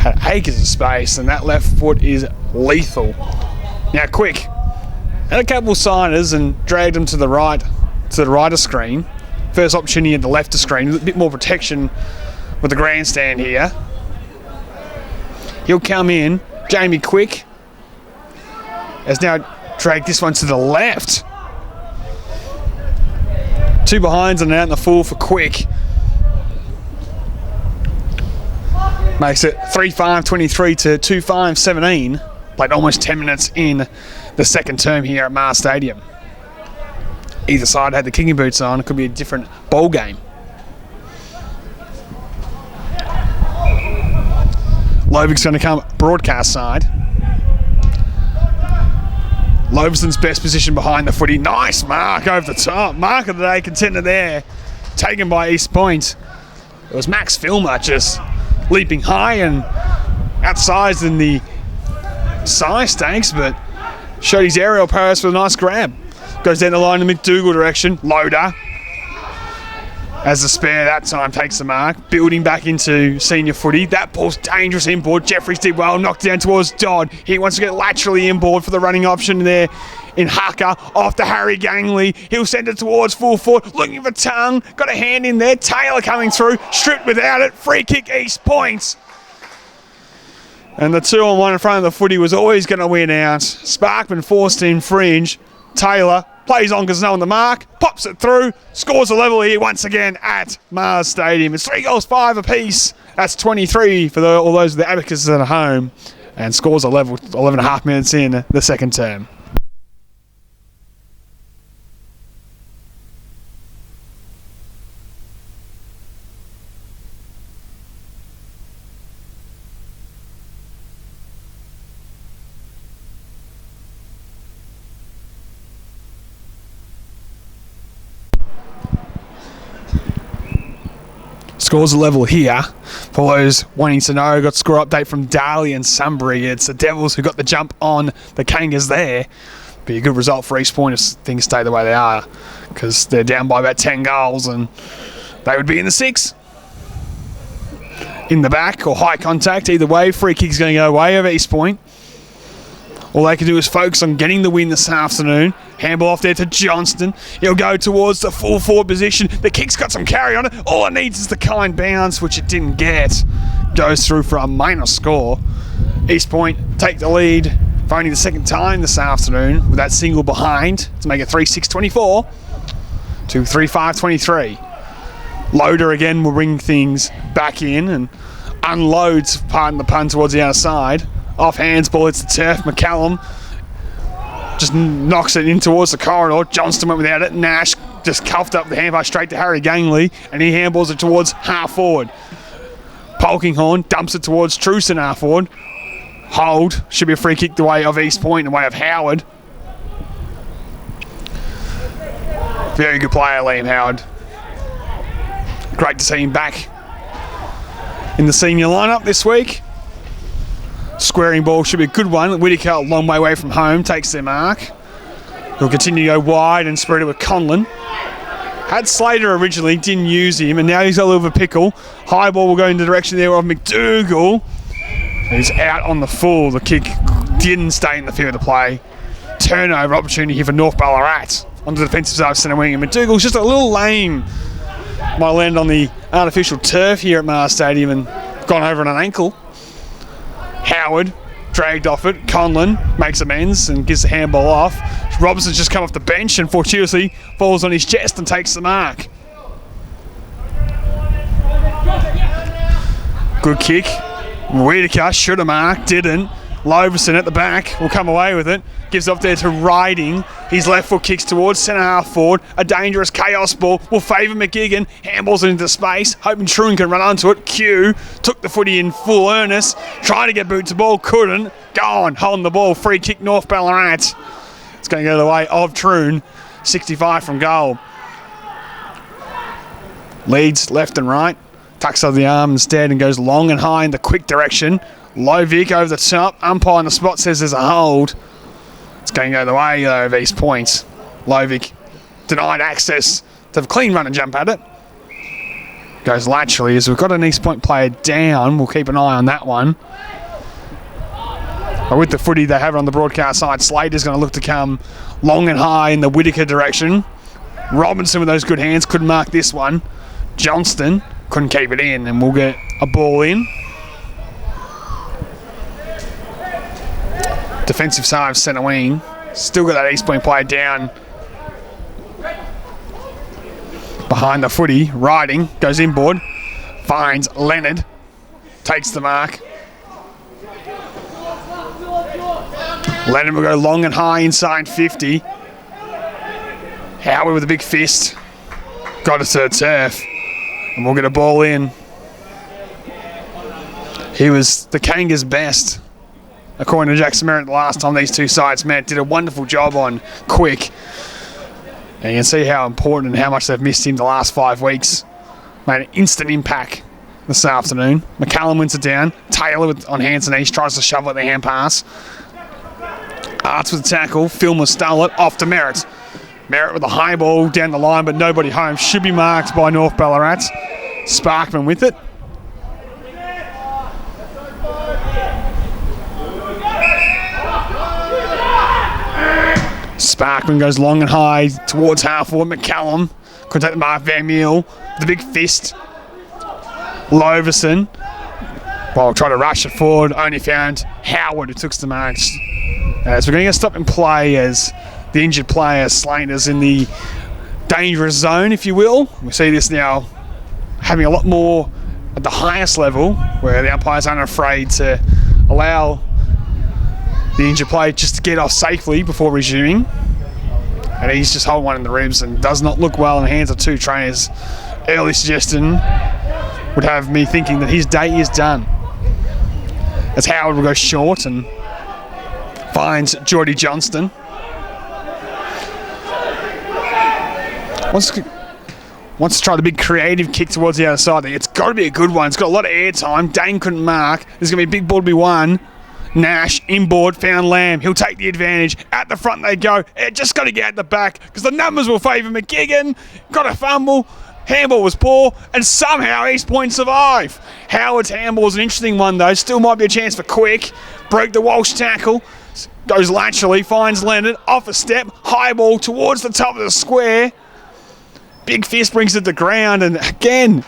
Had acres of space, and that left foot is lethal. Now, Quick had a couple of siders and dragged them to the right of screen. First opportunity at the left of screen, a bit more protection with the grandstand here. He'll come in. Jamie Quick has now dragged this one to the left. Two behinds and out in the full for Quick. Makes it 3-5-23 to 2-5-17. Played almost 10 minutes in the second term here at Mars Stadium. Either side had the kicking boots on. It could be a different ball game. Lovig's going to come broadcast side. Loveson's best position behind the footy. Nice mark over the top. Mark of the day contender there. Taken by East Point. It was Max Filmer just leaping high and outsized in the size stakes, but showed his aerial prowess with a nice grab. Goes down the line in the McDougall direction. Loader, as the spare that time, takes the mark. Building back into senior footy. That ball's dangerous inboard. Jeffries did well. Knocked down towards Dodd. He wants to get laterally inboard for the running option there in Hucker. Off to Harry Gangley. He'll send it towards full foot. Looking for Tongue. Got a hand in there. Taylor coming through. Stripped without it. Free kick East Point. And the 2-on-1 in front of the footy was always going to win out. Sparkman forced in fringe. Taylor plays on because no on the mark. Pops it through. Scores a level here once again at Mars Stadium. It's 3 goals, 5 apiece. That's 23 for all those of the Abacuses at home. And scores a level 11.5 minutes in the second term. Scores a level here. For those wanting to know, got score update from Darley and Sunbury. It's the Devils who got the jump on the Kangas there. Be a good result for East Point if things stay the way they are, because they're down by about 10 goals and they would be in the 6. In the back or high contact, either way, free kick's going to go away over East Point. All they can do is focus on getting the win this afternoon. Handball off there to Johnston. He'll go towards the full forward position. The kick's got some carry on it. All it needs is the kind bounce, which it didn't get. Goes through for a minor score. East Point take the lead for only the second time this afternoon with that single behind to make it 3-6-24 to 3-5-23. Loader again will bring things back in and unloads, pardon the pun, towards the outside. Off hands, ball hits the turf. McCallum just knocks it in towards the corridor. Johnston went without it. Nash just cuffed up the handball straight to Harry Gangley, and he handballs it towards half forward. Polkinghorn dumps it towards Truson half forward. Hold. Should be a free kick the way of East Point, the way of Howard. Very good player, Liam Howard. Great to see him back in the senior lineup this week. Squaring ball should be a good one. Whittaker, a long way away from home, takes their mark. He'll continue to go wide and spread it with Conlon. Had Slater originally, didn't use him, and now he's got a little bit of a pickle. High ball will go in the direction there of McDougall. He's out on the full. The kick didn't stay in the field of play. Turnover opportunity here for North Ballarat. On the defensive side of centre wing, and McDougall's just a little lame. Might land on the artificial turf here at Mars Stadium and gone over on an ankle. Howard dragged off it. Conlon makes amends and gives the handball off. Robinson's just come off the bench and fortuitously falls on his chest and takes the mark. Good kick. Whittaker should have marked, didn't. Loverson at the back will come away with it. Gives off there to Riding. His left foot kicks towards centre half forward. A dangerous chaos ball will favour McGigan. Handballs it into space, hoping Troon can run onto it. Q took the footy in full earnest. Trying to get boot to ball, couldn't. Gone, holding the ball. Free kick North Ballarat. It's going to go the way of Troon. 65 from goal. Leads left and right. Tucks over the arm instead and goes long and high in the quick direction. Lovic over the top. Umpire on the spot says there's a hold. It's going to go the way of East Point. Lovic denied access to the clean run and jump at it. Goes laterally as we've got an East Point player down. We'll keep an eye on that one. But with the footy they have on the broadcast side, Slater's going to look to come long and high in the Whittaker direction. Robinson with those good hands couldn't mark this one. Johnston couldn't keep it in, and we'll get a ball in. Defensive side of centre wing. Still got that East Point player down behind the footy. Riding, goes inboard, finds Leonard, takes the mark. Leonard will go long and high inside 50. Howard with a big fist. Got it to the turf. And we'll get a ball in. He was the Kangas' best, according to Jackson Merritt, the last time these two sides met. Did a wonderful job on Quick. And you can see how important and how much they've missed him the last 5 weeks. Made an instant impact this afternoon. McCallum wins it down. Taylor on hands and knees tries to shovel at the hand pass. Arts with the tackle. Filmer stole it off to Merritt. Merritt with a high ball down the line, but nobody home. Should be marked by North Ballarat. Sparkman with it. Sparkman goes long and high towards half forward. McCallum could take the mark. Van Meel, the big fist. Loverson, well, try to rush it forward. Only found Howard who took the marks. As we're going to stop and play as the injured player Slater's in the dangerous zone, if you will. We see this now having a lot more at the highest level, where the umpires aren't afraid to allow the injured player just to get off safely before resuming. And he's just holding one in the ribs and does not look well in the hands of two trainers. Early suggestion would have me thinking that his day is done. As Howard will go short and finds Geordie Johnston. Wants to try the big creative kick towards the outer side. It's got to be a good one. It's got a lot of air time. Dane couldn't mark. There's going to be a big ball to be won. Nash, inboard, found Lamb. He'll take the advantage. At the front they go. Just got to get at the back because the numbers will favour McGigan. Got a fumble. Handball was poor, and somehow East Point survive. Howard's handball is an interesting one, though. Still might be a chance for Quick. Broke the Walsh tackle. Goes laterally, finds Leonard. Off a step. High ball towards the top of the square. Big fist brings it to the ground, and again,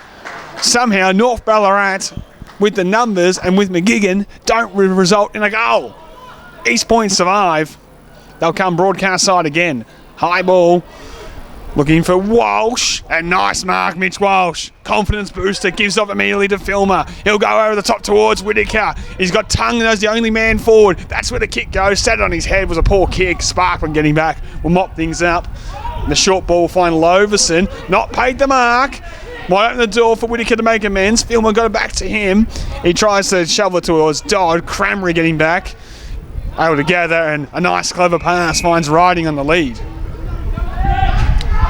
somehow North Ballarat, with the numbers and with McGigan, don't result in a goal. East Point survive. They'll come broadcast side again. High ball, looking for Walsh, and nice mark, Mitch Walsh. Confidence booster, gives off immediately to Filmer. He'll go over the top towards Whittaker. He's got Tongue as the only man forward. That's where the kick goes. Sat on his head was a poor kick. Sparkman getting back will mop things up. The short ball will find Loverson. Not paid the mark. Might open the door for Whittaker to make amends. Filmer got it back to him. He tries to shovel it towards Dodd. Cranberry getting back. Able to gather, and a nice clever pass finds Riding on the lead.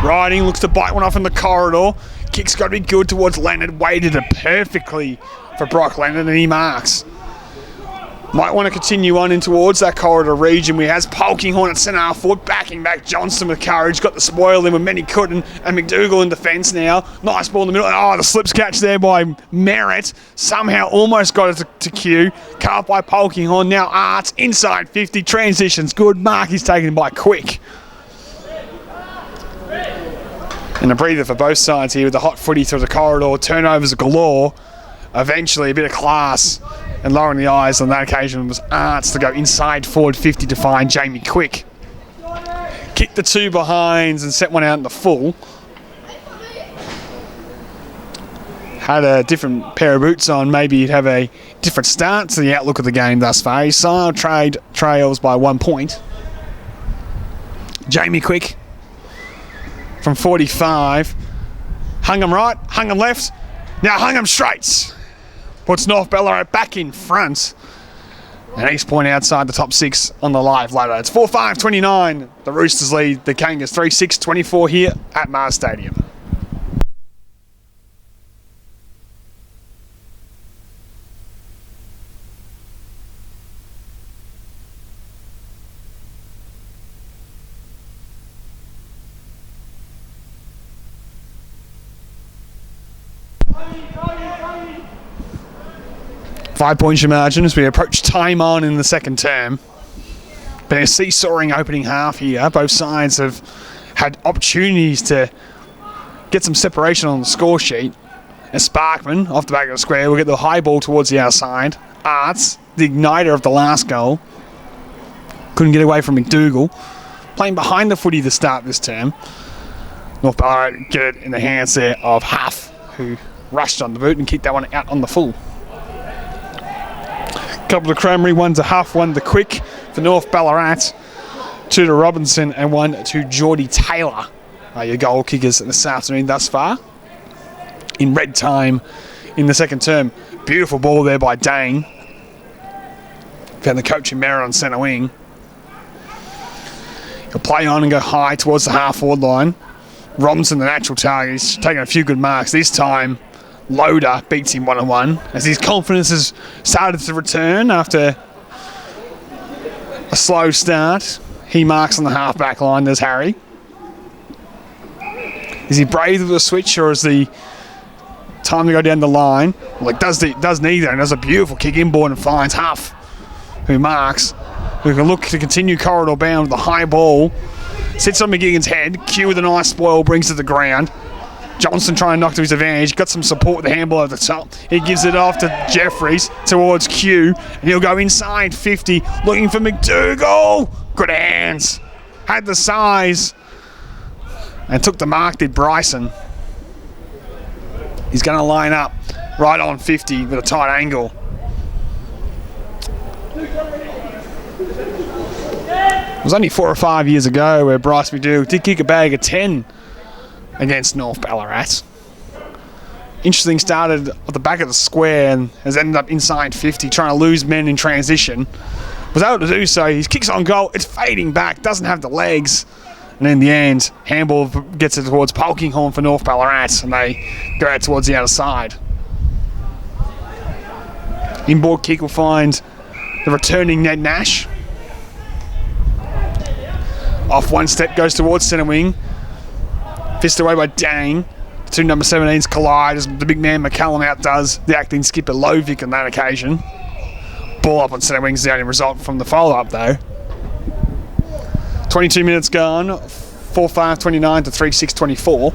Riding looks to bite one off in the corridor. Kick's got to be good towards Leonard. Weighted it perfectly for Brock Leonard, and he marks. Might want to continue on in towards that corridor region. We has Polkinghorn at centre half forward, backing back Johnston with courage. Got the spoil in when many couldn't, and McDougall in defence now. Nice ball in the middle. Oh, the slips catch there by Merritt. Somehow almost got it to Q. Cut off by Polkinghorn. Now Arts inside 50. Transitions good. Mark is taken by Quick. And a breather for both sides here with the hot footy through the corridor. Turnovers galore. Eventually a bit of class. And lowering the eyes on that occasion was Arts to go inside forward 50 to find Jamie Quick. Kicked the two behinds and set one out in the full. Had a different pair of boots on. Maybe he'd have a different start to the outlook of the game thus far. He trails by 1 point. Jamie Quick from 45. Hung him right, hung him left. Now hung him straight. Puts North Ballarat back in front. And East Point outside the top six on the live ladder. It's 4-5-29. The Roosters lead the Kangas 3-6-24 here at Mars Stadium. Five-point margin as we approach time on in the second term. Been a seesawing opening half here. Both sides have had opportunities to get some separation on the score sheet. And Sparkman, off the back of the square, will get the high ball towards the outside. Arts, the igniter of the last goal. Couldn't get away from McDougall. Playing behind the footy to start this term. North Ballarat get it in the hands there of Huff, who rushed on the boot and kicked that one out on the full. Couple to Cranberry, one to Huff, one to Quick for North Ballarat, two to Robinson and one to Geordie Taylor. Your goal kickers this afternoon thus far. In red time in the second term. Beautiful ball there by Dane. Found the coach in Merritt on centre wing. He'll play on and go high towards the half-forward line. Robinson, the natural target, he's taking a few good marks. This time, Loader beats him 1-on-1 as his confidence has started to return after a slow start. He marks on the half-back line. There's Harry. Is he brave with a switch, or is the time to go down the line? Well, it does neither, and does a beautiful kick inboard and finds Huff, who marks. Who can look to continue corridor bound with the high ball. Sits on McGigan's head. Q with a nice spoil brings it to the ground. Johnson trying to knock to his advantage. Got some support with the handball over the top. He gives it off to Jeffries towards Q. And he'll go inside 50. Looking for McDougall. Good hands. Had the size. And took the mark, did Bryson. He's going to line up right on 50 with a tight angle. It was only 4 or 5 years ago where Bryce McDougall did kick a bag of 10 against North Ballarat. Interesting, started at the back of the square and has ended up inside 50, trying to lose men in transition. Was able to do so. His kick's on goal. It's fading back. Doesn't have the legs. And in the end, handball gets it towards Polkinghorne for North Ballarat, and they go out towards the outer side. Inboard kick will find the returning Ned Nash. Off one step, goes towards centre wing. Fist away by Dang. The two number 17s collide as the big man McCallum outdoes the acting skipper Lovick on that occasion. Ball up on centre wing's the only result from the follow-up though. 22 minutes gone, 4-5-29 to 3-6-24.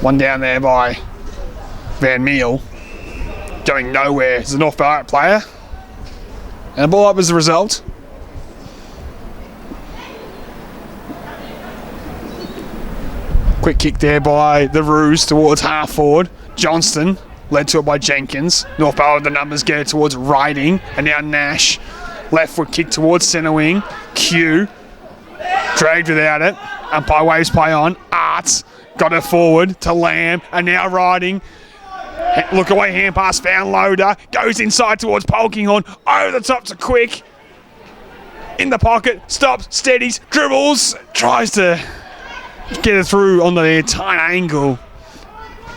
One down there by Van Meel. Going nowhere as a North Ballarat player. And a ball up as the result. Quick kick there by the Roos towards half forward. Johnston led to it by Jenkins. North Ballarat, the numbers get it towards Riding. And now Nash. Left foot kick towards centre wing. Q. Dragged without it. Umpire waves play on. Arts got it forward to Lamb. And now Riding. Look away, hand pass found Loader. Goes inside towards Polkinghorne. Over the top to Quick. In the pocket. Stops. Steadies. Dribbles. Tries to get it through on the tight angle.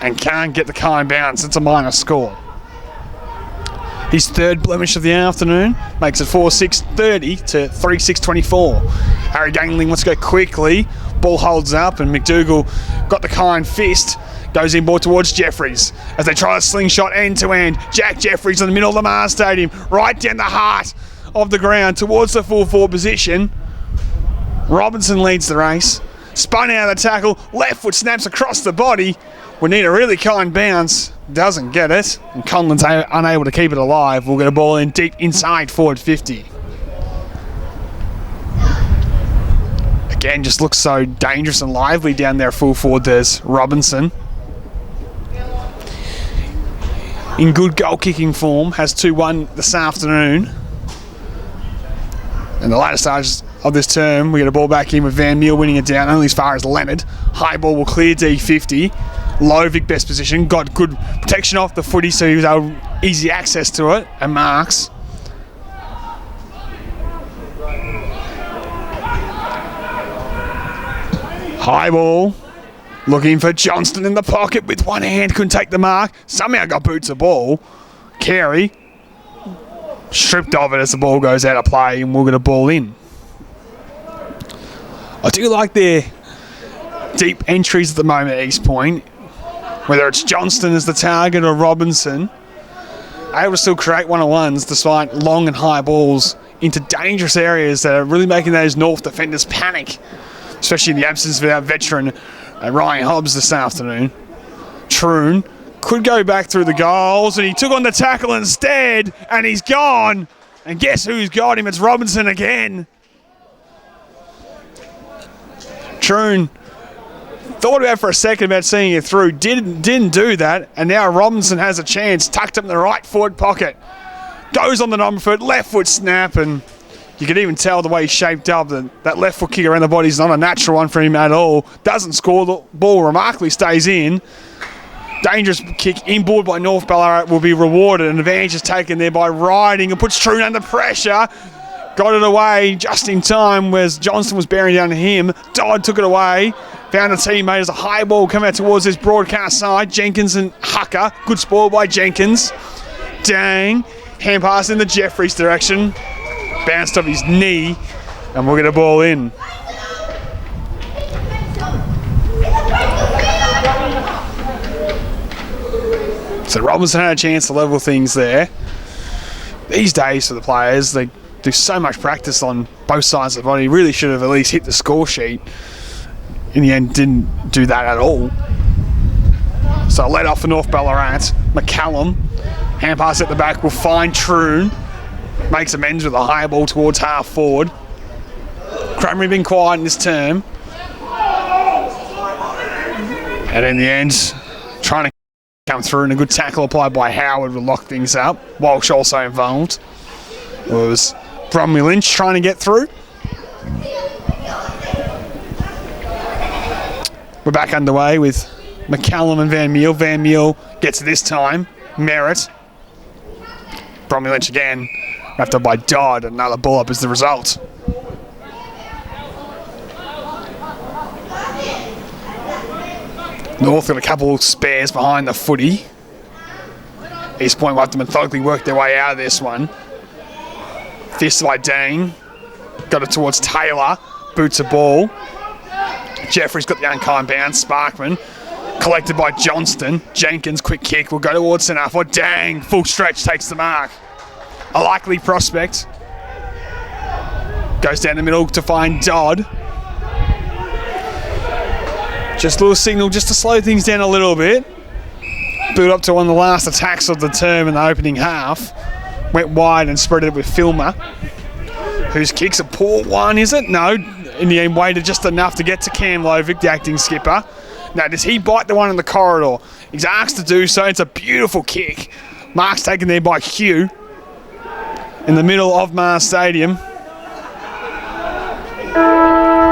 And can't get the kind bounce. It's a minor score. His third blemish of the afternoon makes it 4-6-30 to 3-6-24. Harry Gangling wants to go quickly. Ball holds up and McDougall got the kind fist. Goes inboard towards Jeffries as they try to slingshot end to end. Jack Jeffries in the middle of the Mars Stadium, right down the heart of the ground towards the full forward position. Robinson leads the race. Spun out of the tackle. Left foot snaps across the body. We need a really kind bounce. Doesn't get it. And Conlon's unable to keep it alive. We'll get a ball in deep inside forward 50. Again, just looks so dangerous and lively down there full forward. There's Robinson. In good goal kicking form. Has 2-1 this afternoon. And the latter stages of this term, we get a ball back in with Van Meel winning it down only as far as Leonard. High ball will clear D50. Lovick best position, got good protection off the footy so he was able easy access to it and marks. High ball, looking for Johnston in the pocket with one hand, couldn't take the mark, somehow got boots of ball. Carey stripped of it as the ball goes out of play and we'll get a ball in. I do like their deep entries at the moment at East Point. Whether it's Johnston as the target or Robinson, able to still create one-on-ones despite long and high balls into dangerous areas that are really making those North defenders panic, especially in the absence of our veteran Ryan Hobbs this afternoon. Troon could go back through the goals and he took on the tackle instead and he's gone. And guess who's got him? It's Robinson again. Troon thought about for a second about seeing it through, didn't do that, and now Robinson has a chance, tucked up in the right forward pocket. Goes on the number foot, left foot snap, and you can even tell the way he's shaped up that left foot kick around the body is not a natural one for him at all. Doesn't score, the ball remarkably stays in. Dangerous kick inboard by North Ballarat will be rewarded. An advantage is taken there by Riding and puts Troon under pressure. Got it away just in time as Johnston was bearing down to him. Dodd took it away. Found a teammate as a high ball come out towards this broadcast side. Jenkins and Hucker. Good spoil by Jenkins. Dang. Hand pass in the Jeffries direction. Bounced off his knee. And we'll get a ball in. So Robinson had a chance to level things there. These days for the players, they do so much practice on both sides of the body. Really should have at least hit the score sheet. In the end, didn't do that at all. So let off for North Ballarat. McCallum, hand pass at the back, will find Troon. Makes amends with a high ball towards half forward. Cranberry been quiet in this term. And in the end, trying to come through and a good tackle applied by Howard will lock things up. Walsh also involved. It was Bromley Lynch trying to get through. We're back underway with McCallum and Van Meel. Van Meel gets it this time. Merritt. Bromley Lynch again. Wrapped up by Dodd. Another ball up is the result. North got a couple of spares behind the footy. East Point will have to methodically work their way out of this one. Fist by Dane. Got it towards Taylor. Boots a ball. Jeffrey's got the unkind bounce. Sparkman. Collected by Johnston. Jenkins, quick kick. Will go towards centre half. Dang, full stretch takes the mark. A likely prospect. Goes down the middle to find Dodd. Just a little signal just to slow things down a little bit. Build up to one of the last attacks of the term in the opening half. Went wide and spread it with Filmer. Whose kick's a poor one, is it? No. In the end, waited just enough to get to Cam Lovick, the acting skipper. Now, does he bite the one in the corridor? He's asked to do so. It's a beautiful kick. Mark's taken there by Hugh. In the middle of Mars Stadium.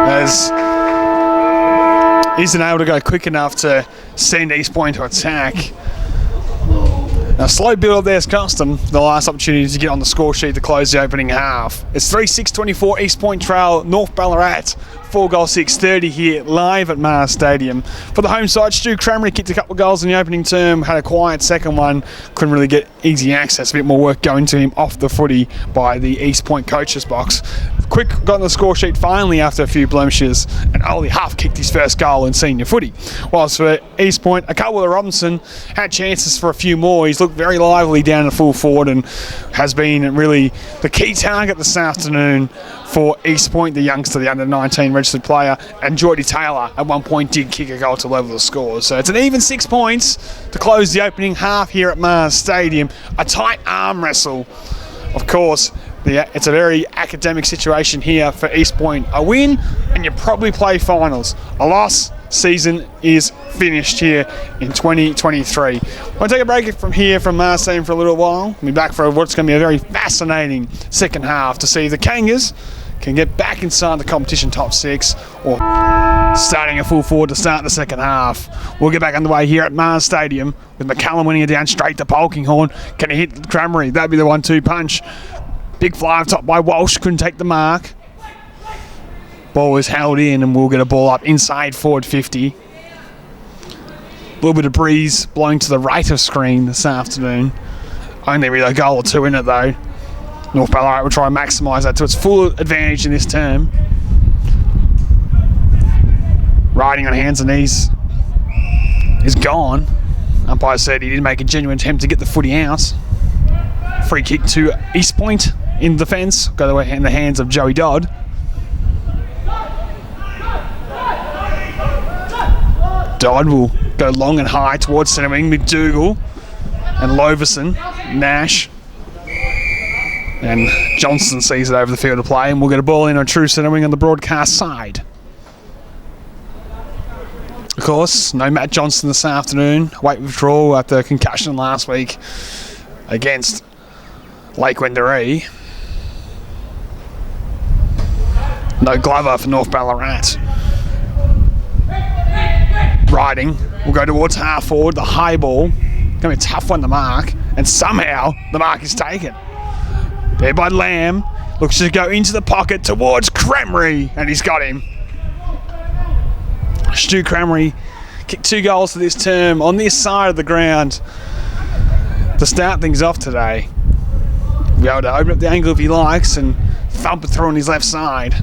As isn't able to go quick enough to send East Point to attack. Now, slow build up there's cost them the last opportunity to get on the score sheet to close the opening half. It's 3-6-24 East Point trail, North Ballarat. 4-goal 6-30 here live at Mars Stadium. For the home side, Stu Cramry kicked a couple of goals in the opening term, had a quiet second one, couldn't really get easy access, a bit more work going to him off the footy by the East Point coach's box. Quick got on the score sheet finally after a few blemishes, and Ollie Huff kicked his first goal in senior footy. Whilst for East Point, a couple of Robinson had chances for a few more. He's looked very lively down the full forward and has been really the key target this afternoon for East Point, the youngster, the under-19 registered player, and Geordie Taylor at one point did kick a goal to level the scores. So it's an even 6 points to close the opening half here at Mars Stadium. A tight arm wrestle. Of course, it's a very academic situation here for East Point. A win, and you probably play finals. A loss, season is finished here in 2023. We'll take a break from here from Mars Stadium for a little while. We'll be back for what's going to be a very fascinating second half to see if the Kangas can get back inside the competition top 6 or starting a full forward to start the second half. We'll get back underway here at Mars Stadium with McCallum winning it down straight to Polkinghorn. Can he hit Cramry? That'd be the 1-2 punch. Big fly up top by Walsh, couldn't take the mark. Ball is held in and we'll get a ball up inside forward 50. A little bit of breeze blowing to the right of screen this afternoon. Only really a goal or two in it though. North Ballarat will try and maximise that to its full advantage in this term. Riding on hands and knees is gone. Umpire said he didn't make a genuine attempt to get the footy out. Free kick to East Point in defence. Go in the hands of Joey Dodd. Dodd will go long and high towards centre wing. McDougall and Loverson, Nash. And Johnston sees it over the field of play, and we'll get a ball in on true centre wing on the broadcast side. Of course, no Matt Johnston this afternoon. Weight withdrawal after concussion last week against Lake Wendouree. No Glover for North Ballarat. Riding will go towards half forward, the high ball. Going to be a tough one to mark, and somehow the mark is taken. There by Lamb, looks to go into the pocket towards Cramry, and he's got him. Stu Cramry kicked 2 goals for this term on this side of the ground to start things off today. He'll be able to open up the angle if he likes and thump it through on his left side.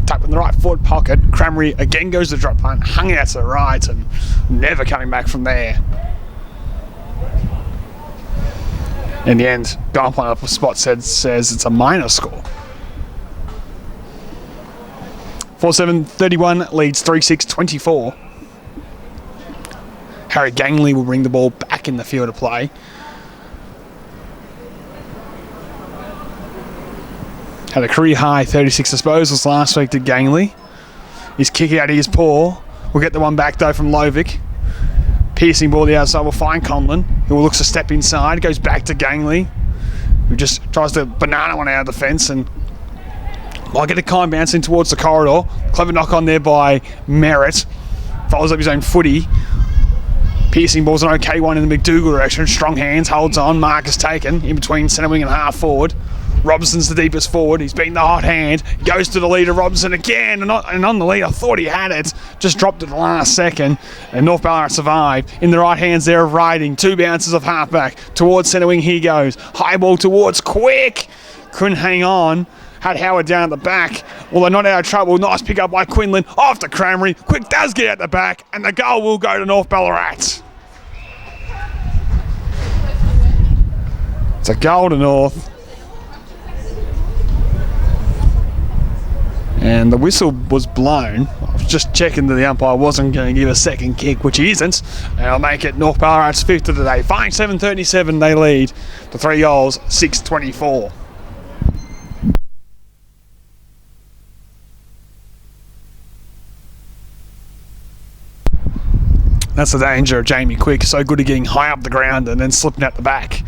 Tucked in the right forward pocket. Cramry again goes to drop punt, hung out to the right and never coming back from there. In the end, goal point up spot says it's a minor score. 4-7-31 leads 3-6-24. Harry Gangley will bring the ball back in the field of play. Had a career high 36 disposals last week to Gangley. His kick out is poor. We'll get the one back though from Lovick. Piercing ball the outside will find Conlon, who looks to step inside, goes back to Gangley, who just tries to banana one out of the fence and might get a kind bounce in towards the corridor. Clever knock on there by Merritt. Follows up his own footy. Piercing ball's an okay one in the McDougall direction. Strong hands, holds on. Mark is taken in between centre wing and half forward. Robinson's the deepest forward. He's been the hot hand. Goes to the leader, Robinson again. And on the lead, I thought he had it. Just dropped it the last second. And North Ballarat survived. In the right hands there of Riding. 2 bounces of halfback. Towards centre wing he goes. High ball towards Quick. Couldn't hang on. Had Howard down at the back. Although not out of trouble. Nice pick up by Quinlan. Off to Cranberry. Quick does get out the back. And the goal will go to North Ballarat. It's a goal to North. And the whistle was blown. I was just checking that the umpire wasn't going to give a second kick, which he isn't. And I'll make it North Ballarat's 5th of the day. 5-7-37 they lead to 3 goals, 6-24. That's the danger of Jamie Quick. So good at getting high up the ground and then slipping out the back.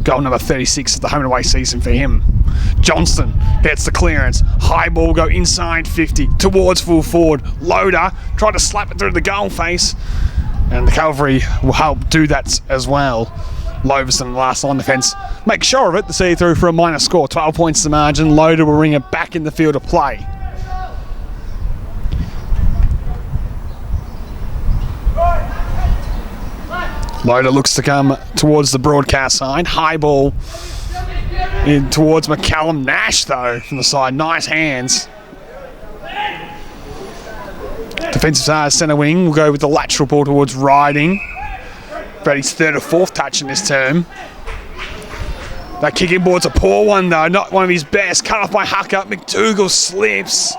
Goal number 36 of the home and away season for him. Johnston gets the clearance. High ball go inside 50 towards full forward. Loader tried to slap it through the goal face. And the cavalry will help do that as well. Loverson, last line defence, make sure of it to see it through for a minor score. 12 points the margin. Loader will bring it back in the field of play. Loader looks to come towards the broadcast side. High ball in towards McCallum. Nash, though, from the side. Nice hands. Defensive side, centre wing. We'll go with the lateral ball towards Riding. About his 3rd or 4th touch in this term. That kicking board's a poor one, though. Not one of his best. Cut off by Hucker. McDougall slips.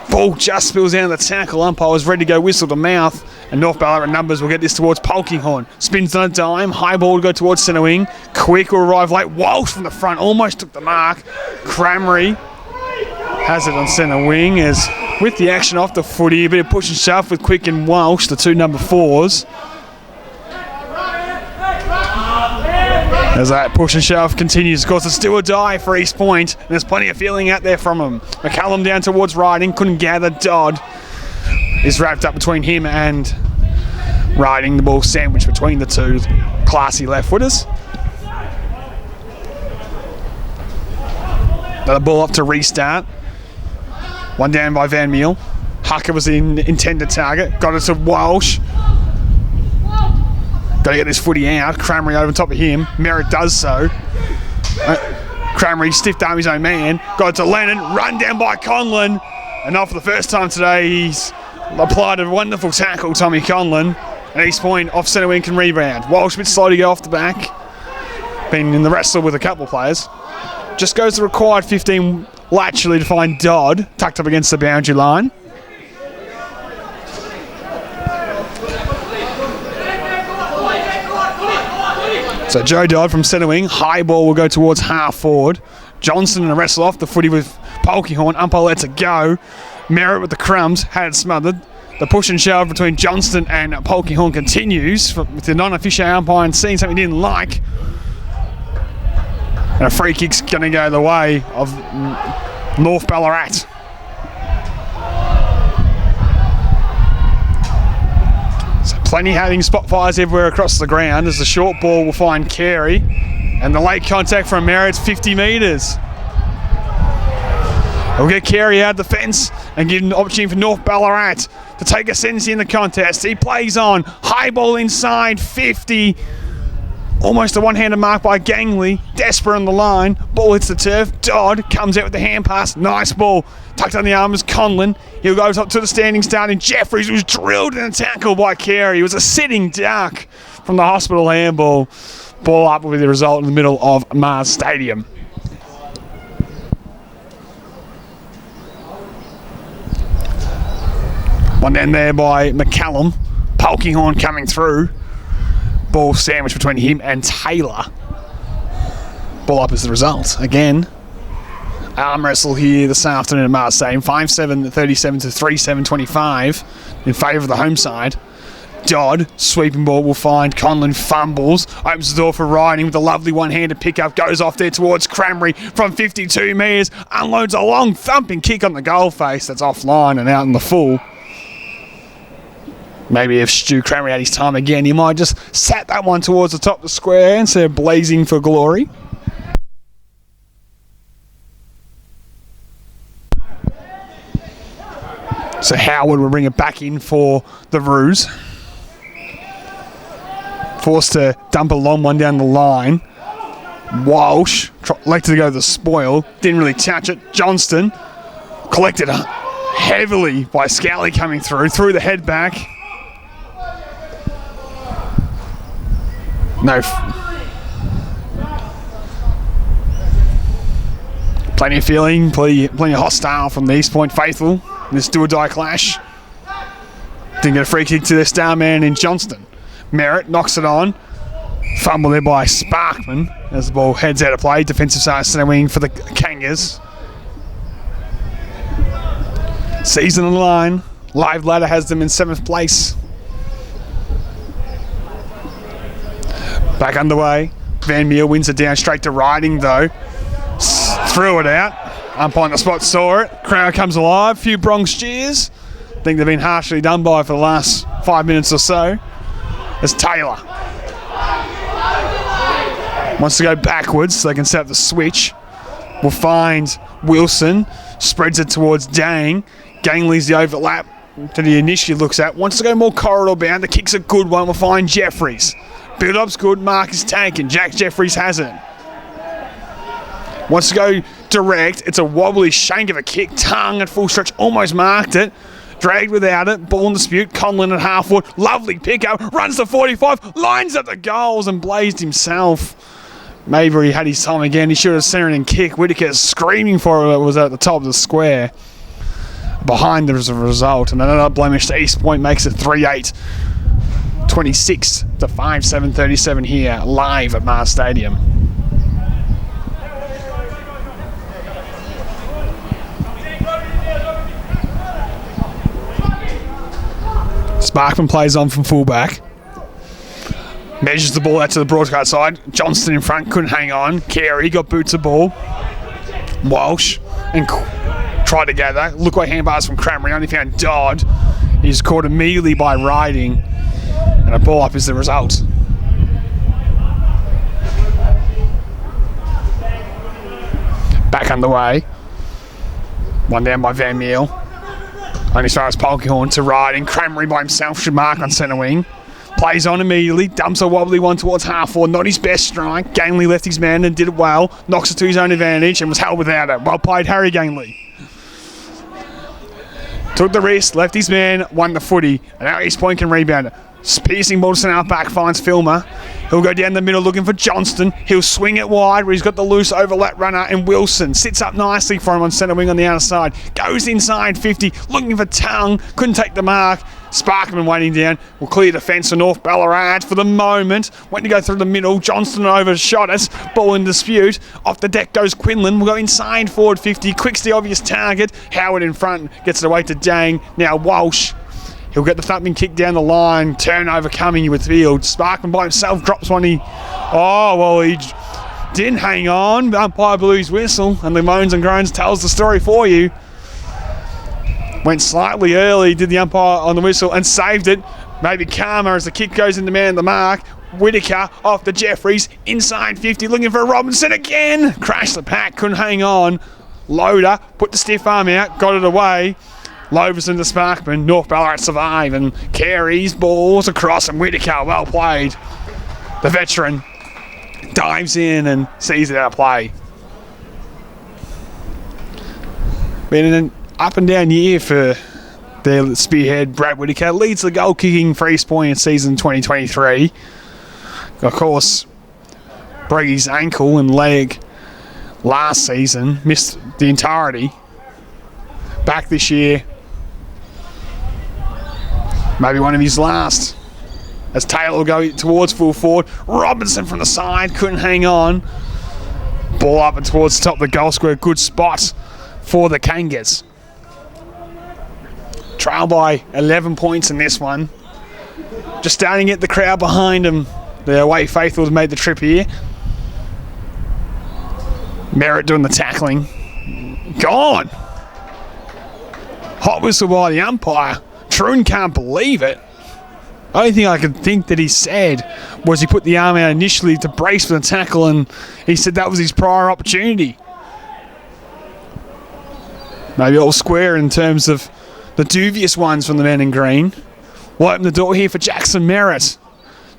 Ball just spills down the tackle. Umpire was ready to go whistle to mouth. And North Ballarat numbers will get this towards Polkinghorn. Spins on a dime. High ball to go towards centre wing. Quick will arrive late. Walsh from the front. Almost took the mark. Cramry has it on centre wing as with the action off the footy. A bit of push and shove with Quick and Walsh, the 2 number 4s. As that push and shove continues, of course, it's still a die for East Point. And there's plenty of feeling out there from him. McCallum down towards Riding, couldn't gather. Dodd is wrapped up between him and Riding. The ball sandwiched between the 2 classy left footers. Another ball up to restart. 1 down by Van Meel. Hucker was the intended target. Got it to Walsh. Got to get this footy out. Cramry over top of him. Merritt does so. Cramry stiffed arm his own man. Got it to Lennon. Run down by Conlon. And not for the first time today, he's applied a wonderful tackle, Tommy Conlon. And East Point off centre wing can rebound. Walsh a bit slow to go off the back. Been in the wrestle with a couple of players. Just goes the required 15 laterally to find Dodd. Tucked up against the boundary line. So Joe Dodd from centre wing. High ball will go towards half forward. Johnson in a wrestle off the footy with Polkinghorn. Umpire lets it go. Merritt with the crumbs. Had it smothered. The push and shove between Johnston and Polkinghorn continues with the non-official umpire and seeing something he didn't like. And a free kick's going to go the way of North Ballarat. Plenty having spot fires everywhere across the ground as the short ball will find Carey. And the late contact from Merritt's 50 metres. We'll get Carey out of the fence and give an opportunity for North Ballarat to take ascendancy in the contest. He plays on. High ball inside 50. Almost a one-handed mark by Gangley. Desperate on the line. Ball hits the turf. Dodd comes out with the hand pass. Nice ball. Tucked on the arm is Conlon. He'll go up to the standing start. And Jeffries was drilled in a tackle by Carey. It was a sitting duck from the hospital handball. Ball up with the result in the middle of Mars Stadium. One down there by McCallum. Polkinghorn coming through. Ball sandwich between him and Taylor. Ball up is the result. Again, arm wrestle here this afternoon at Mars Stadium. 5-7-37 to 3-7-25 in favour of the home side. Dodd, sweeping ball will find Conlon, fumbles, opens the door for Riding with a lovely one-handed pickup, goes off there towards Cranberry from 52 metres, unloads a long thumping kick on the goal face that's offline and out in the full. Maybe if Stu Cranberry had his time again, he might just sat that one towards the top of the square instead of blazing for glory. So Howard will bring it back in for the Roos. Forced to dump a long one down the line. Walsh elected to go to the spoil. Didn't really touch it. Johnston collected heavily by Scally coming through the head back. No. Plenty of feeling, plenty of hostile from the East Point faithful in this do-or-die clash. Didn't get a free kick to their star man in Johnston. Merritt knocks it on. Fumble there by Sparkman as the ball heads out of play. Defensive side centre wing for the Kangas. Season on the line. Live ladder has them in 7th place. Back underway. Van Meer wins it down straight to Riding though. Threw it out. Umpire on the spot saw it. Crowd comes alive. Few Bronx cheers. Think they've been harshly done by for the last 5 minutes or so. As Taylor wants to go backwards so they can set up the switch. We'll find Wilson. Spreads it towards Dang. Gangley's the overlap that he initially looks at. Wants to go more corridor bound. The kick's a good one. We'll find Jeffries. Build-up's good. Mark is taken. Jack Jeffries has it. Wants to go direct. It's a wobbly shank of a kick. Tongue at full stretch. Almost marked it. Dragged without it. Ball in dispute. Conlon at half foot. Lovely pickup. Runs to 45. Lines up the goals and blazed himself. Maybe he had his time again. He should have centered and kicked. Whittaker screaming for it. Was at the top of the square. Behind there as a result. And another blemish to East Point makes it 3-8. 26 to 5-7 37 here live at Mars Stadium. Sparkman plays on from fullback. Measures the ball out to the broadcast side. Johnston in front, couldn't hang on. Carey got boots the ball. Walsh and tried to gather. Look like handbars from Cranberry. Only found Dodd. He's caught immediately by Riding. And a ball up is the result. Back underway. One down by Van Meel. Only as far as Polkinghorn to Riding. Cranberry by himself should mark on centre wing. Plays on immediately. Dumps a wobbly one towards half forward. Not his best strike. Gangley left his man and did it well. Knocks it to his own advantage and was held without it. Well played, Harry Gangley. Took the risk, left his man, won the footy. And now East Point can rebound it. Piercing ball to centre out back, finds Filmer. He'll go down the middle looking for Johnston. He'll swing it wide where he's got the loose overlap runner, and Wilson sits up nicely for him on centre wing on the outer side. Goes inside 50, looking for Tongue. Couldn't take the mark. Sparkman waiting down. Will clear defence for North Ballarat for the moment. Went to go through the middle. Johnston overshot us. Ball in dispute. Off the deck goes Quinlan. We'll go inside forward 50. Quick's the obvious target. Howard in front. Gets it away to Dang. Now Walsh. He'll get the thumping kick down the line. Turnover coming with field. Sparkman by himself drops one. He didn't hang on. Umpire blew his whistle, and the moans and groans tells the story for you. Went slightly early, did the umpire on the whistle, and saved it. Maybe calmer as the kick goes into man the mark. Whittaker off the Jeffries. Inside 50, looking for Robinson again. Crashed the pack, couldn't hang on. Loader put the stiff arm out, got it away. Loverson to Sparkman. North Ballarat survive, and Carey's balls across, and Whittaker, well played. The veteran dives in and sees it out of play. Been an up and down year for their spearhead, Brad Whittaker. Leads the goal kicking for East Point in season 2023. Of course, broke his ankle and leg last season, missed the entirety. Back this year, maybe one of his last. As Taylor will go towards full forward. Robinson from the side, couldn't hang on. Ball up and towards the top of the goal square. Good spot for the Kangas. Trail by 11 points in this one. Just starting to get the crowd behind them. The away faithfuls made the trip here. Merritt doing the tackling. Gone. Hot whistle by the umpire. Troon can't believe it. Only thing I could think that he said was he put the arm out initially to brace for the tackle, and he said that was his prior opportunity. Maybe all square in terms of the dubious ones from the men in green. We'll open the door here for Jackson Merritt.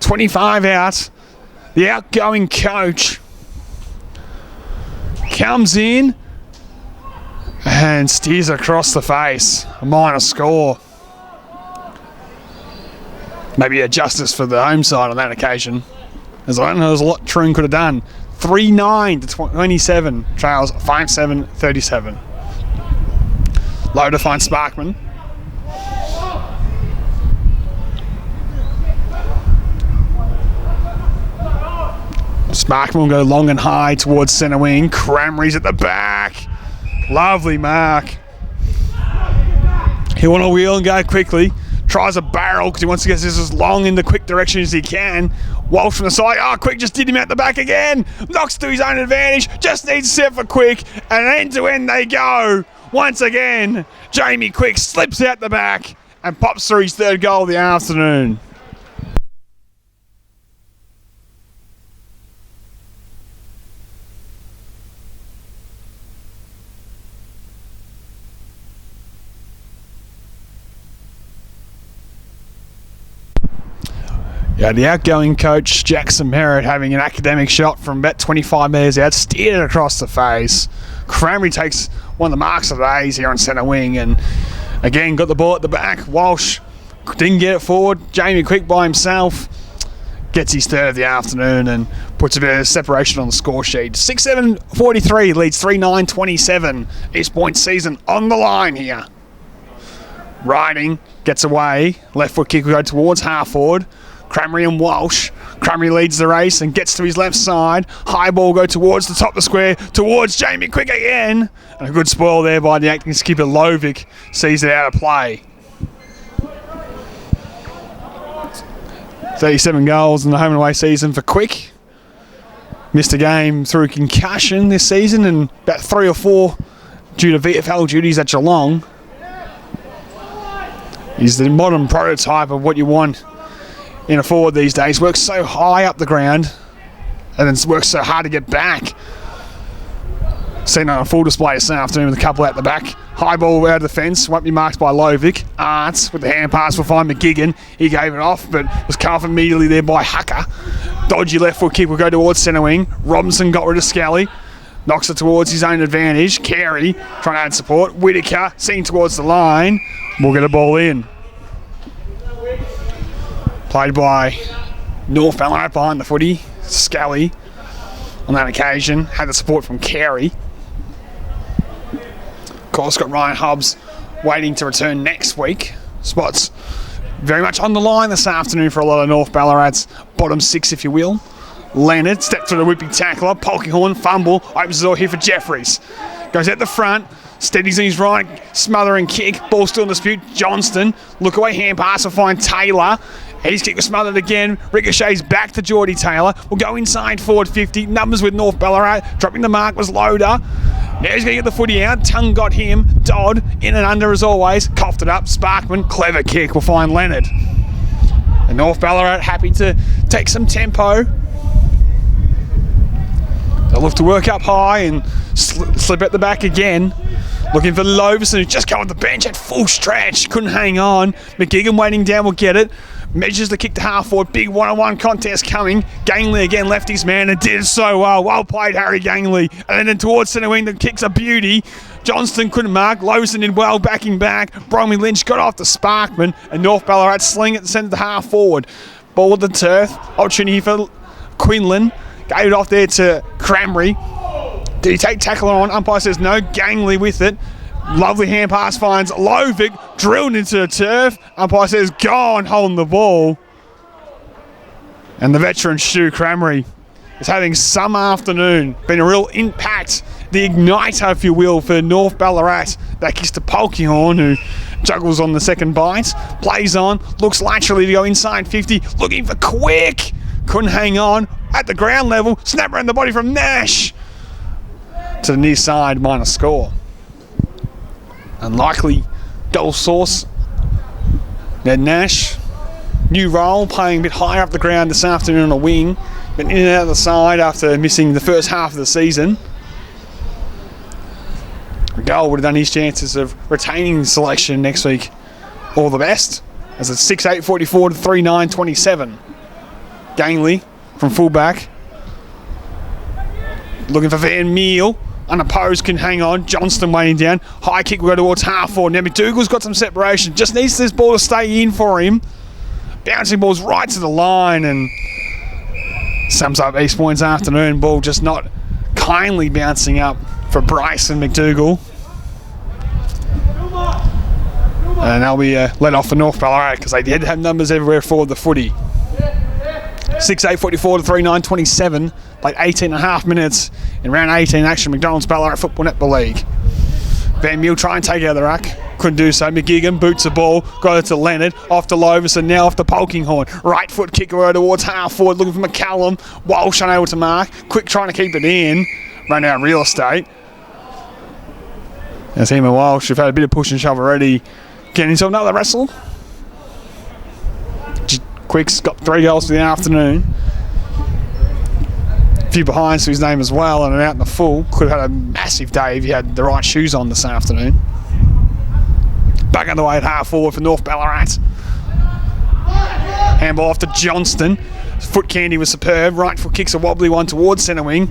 25 out. The outgoing coach comes in and steers across the face. A minor score. Maybe a justice for the home side on that occasion. As I don't know, there's a lot Troon could have done. 3-9 to 27. Trails 5-7-37. Low to find Sparkman. Sparkman will go long and high towards centre wing. Cramry's at the back. Lovely mark. He want to wheel and go quickly. Tries a barrel because he wants to get this as long in the quick direction as he can. Walsh from the side. Oh, Quick just did him out the back again. Knocks to his own advantage. Just needs to set for Quick. And end to end they go. Once again, Jamie Quick slips out the back and pops through his third goal of the afternoon. Yeah, the outgoing coach, Jackson Merritt, having an academic shot from about 25 metres out, steered it across the face. Cramry takes one of the marks of the days here on centre wing and again got the ball at the back. Walsh didn't get it forward. Jamie Quick by himself gets his third of the afternoon and puts a bit of separation on the score sheet. 6-7-43 leads 3-9-27. East Point season on the line here. Riding gets away. Left foot kick will go towards half forward. Cramry and Walsh. Cramry leads the race and gets to his left side. High ball go towards the top of the square, towards Jamie Quick again. And a good spoil there by the acting skipper Lovic. Sees it out of play. 37 goals in the home and away season for Quick. Missed a game through concussion this season and about 3 or 4 due to VFL duties at Geelong. He's the modern prototype of what you want in a forward these days. Works so high up the ground and then works so hard to get back. Seen on a full display this afternoon with a couple out the back. High ball out of the fence, won't be marked by Lovic. Arts with the hand pass will find McGigan. He gave it off but was cut off immediately there by Hucker. Dodgy left foot kick will go towards centre wing. Robinson got rid of Skelly. Knocks it towards his own advantage. Carey trying to add support. Whitaker seen towards the line. We'll get a ball in. Played by North Ballarat behind the footy. Scully on that occasion. Had the support from Carey. Of course, got Ryan Hobbs waiting to return next week. Spots very much on the line this afternoon for a lot of North Ballarat's bottom six, if you will. Leonard stepped through the whipping tackler. Polkinghorn fumble. Opens the door here for Jeffries. Goes out the front. Steadies on his right. Smothering kick. Ball still in dispute. Johnston. Look away hand pass will find Taylor. His kick was smothered again. Ricochets back to Geordie Taylor. Will go inside forward 50. Numbers with North Ballarat. Dropping the mark was Loader. Now he's going to get the footy out. Tongue got him. Dodd in and under as always. Coughed it up. Sparkman. Clever kick will find Leonard. And North Ballarat happy to take some tempo. They'll look to work up high and slip at the back again. Looking for Loverson, who just come on the bench at full stretch. Couldn't hang on. McGigan waiting down will get it. Measures the kick to half forward. Big one-on-one contest coming. Gangley again left his man and did so well. Well played, Harry Gangley. And then towards centre wing, the kick's a beauty. Johnston couldn't mark. Loverson did well, backing back. Bromley Lynch got off the Sparkman. And North Ballarat sling it to centre to half forward. Ball at the turf. Opportunity for Quinlan. Gave it off there to Cramry. Did he take tackle on? Umpire says no. Gangley with it. Lovely hand pass finds Lovic. Drilled into the turf. Umpire says gone, holding the ball. And the veteran Stu Cramry is having some afternoon. Been a real impact. The igniter, if you will, for North Ballarat. That kicks to Polkinghorn, who juggles on the second bite. Plays on. Looks laterally to go inside 50. Looking for Quick. Couldn't hang on. At the ground level. Snap around the body from Nash. To the near side, minor score. Unlikely goal source. Ned Nash, new role, playing a bit higher up the ground this afternoon on a wing. Been in and out of the side after missing the first half of the season. Goal would have done his chances of retaining selection next week all the best, as it's 6-8-44 to 3-9-27. Gangley from fullback, looking for Van Meel, unopposed, can hang on. Johnston waiting down, high kick will go towards half forward. Now McDougall's got some separation, just needs this ball to stay in for him. Bouncing balls right to the line, and sums up East Point's afternoon. Ball just not kindly bouncing up for Bryson McDougall. And they'll be let off for North Ballarat because they did have numbers everywhere for the footy. 6-8-44 to 3-9-27. Played 18.5 minutes in round 18 action. McDonald's Ballarat Football Netball League. Van Meel try and take out the rack. Couldn't do so. McGigan boots the ball. Got it to Leonard. Off to Lovis, and now off to Polkinghorn. Right foot kicker towards half forward. Looking for McCallum. Walsh unable to mark. Quick trying to keep it in. Run out of real estate. As him and Walsh have had a bit of push and shove already. Getting into another wrestle. Quick's got 3 goals for the afternoon. A few behinds to his name as well, and out in the full. Could have had a massive day if he had the right shoes on this afternoon. Back on the way at half forward for North Ballarat. Handball off to Johnston. Foot candy was superb. Right foot kicks a wobbly one towards centre wing.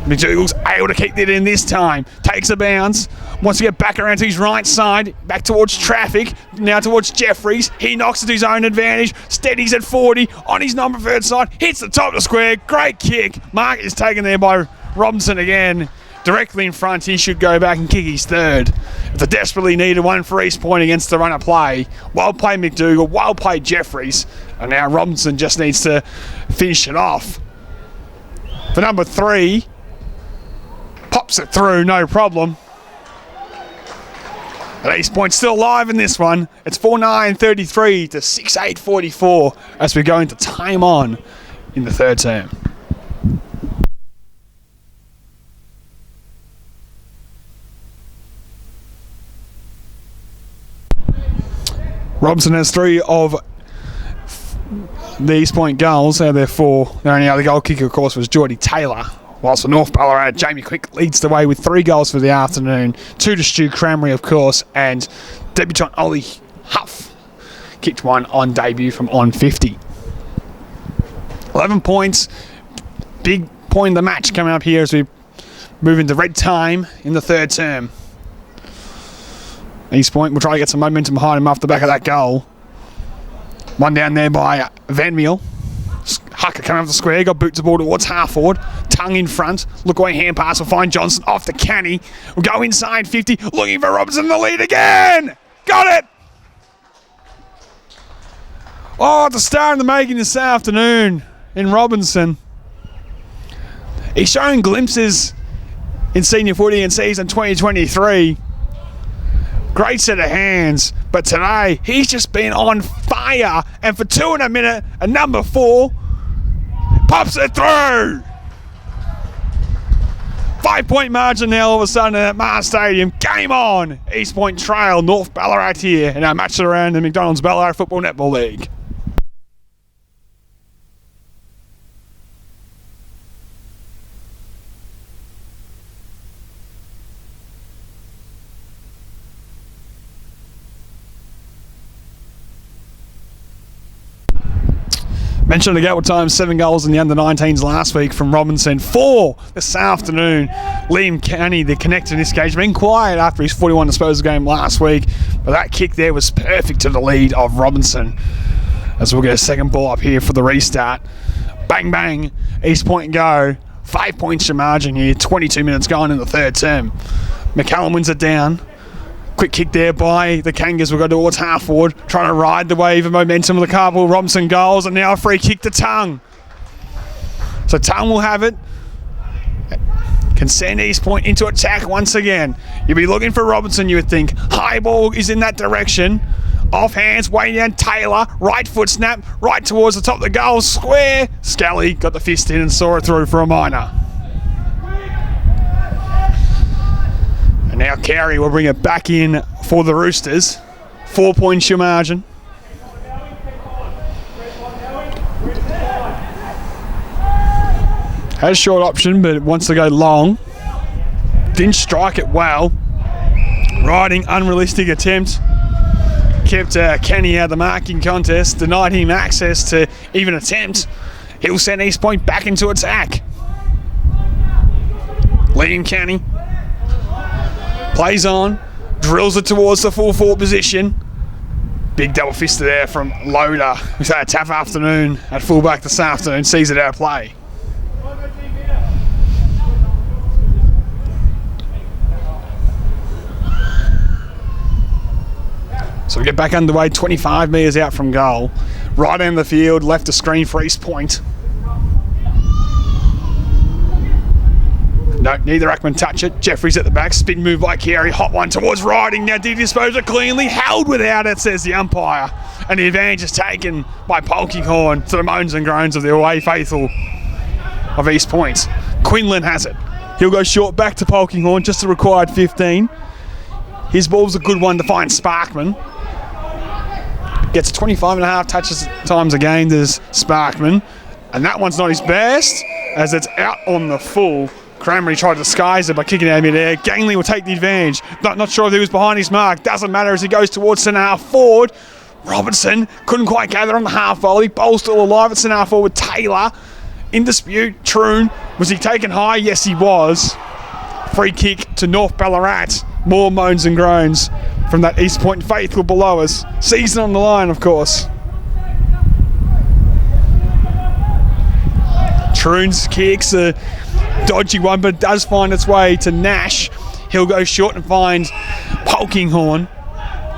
McDougall's able to keep it in this time. Takes a bounce. Wants to get back around to his right side. Back towards traffic. Now towards Jeffries. He knocks it to his own advantage. Steadies at 40. On his non-preferred side. Hits the top of the square. Great kick. Mark is taken there by Robinson again. Directly in front. He should go back and kick his third. It's a desperately needed one for East Point against the run of play. Well played McDougall. Well played Jeffries. And now Robinson just needs to finish it off. For number 3. Pops it through, no problem. But East Point still alive in this one. It's 4-9-33 to 6-8-44 as we go into time on in the third term. Robinson has 3 of the East Point goals out of their 4. The only other goal kicker, of course, was Geordie Taylor. Whilst for North Ballarat, Jamie Quick leads the way with 3 goals for the afternoon. 2 to Stu Cramry, of course, and debutant Ollie Huff kicked one on debut from on 50. 11 points. Big point in the match coming up here as we move into red time in the third term. East Point will try to get some momentum behind him off the back of that goal. One down there by Van Meel. Hucker coming off the square, got boots the ball towards half forward. Tongue in front. Look away hand pass will find Johnson off the canny. We'll go inside 50. Looking for Robinson in the lead again. Got it. Oh, the star in the making this afternoon in Robinson. He's showing glimpses in senior footy in season 2023. Great set of hands. But today, he's just been on fire. And for 2 in a minute, a number 4 pops it through. 5-point margin now all of a sudden at Mars Stadium. Game on. East Point trail North Ballarat here in our match around the McDonald's Ballarat Football Netball League. Mentioned the Gatwell Times, 7 goals in the under-19s last week from Robinson. 4 this afternoon. Liam County, the connector in this case, been quiet after his 41 disposal game last week, but that kick there was perfect to the lead of Robinson. As we'll get a second ball up here for the restart. Bang, bang. East Point go. 5 points to margin here. 22 minutes gone in the third term. McCallum wins it down. Quick kick there by the Kangas. We'll go towards half forward, trying to ride the wave of momentum of the Carpool Robinson goals, and now a free kick to Tongue. So Tongue will have it. Can send East Point into attack once again. You'll be looking for Robinson, you would think. High ball is in that direction. Off hands, way down Taylor. Right foot snap, right towards the top of the goal square. Scally got the fist in and saw it through for a minor. And now Carey will bring it back in for the Roosters. 4 points your margin. Has short option, but wants to go long. Didn't strike it well. Riding, unrealistic attempt. Kept Kenny out of the marking contest. Denied him access to even attempt. He'll send East Point back into attack. Liam Kenny plays on. Drills it towards the full forward position. Big double fister there from Loader, who's had a tough afternoon at fullback this afternoon. Sees it out of play. So we get back underway, 25 metres out from goal. Right end of the field, left a screen for East Point. No, neither Ackman touch it. Jeffries at the back, spin move by Carey, hot one towards Riding. Now did dispose it cleanly, held without it, says the umpire. And the advantage is taken by Polkinghorn to the moans and groans of the away faithful of East Point. Quinlan has it. He'll go short back to Polkinghorn, just the required 15. His ball's a good one to find Sparkman. Gets 25.5 touches times a game, there's Sparkman. And that one's not his best, as it's out on the full. Cranberry tried to disguise it by kicking it out of mid-air. Gangley will take the advantage. Not sure if he was behind his mark. Doesn't matter as he goes towards centre half forward. Robertson couldn't quite gather on the half volley. Ball still alive at centre half forward. Taylor in dispute. Troon, was he taken high? Yes, he was. Free kick to North Ballarat. More moans and groans from that East Point faithful below us. Season on the line, of course. Troon's kicks a dodgy one, but it does find its way to Nash. He'll go short and find Polkinghorn.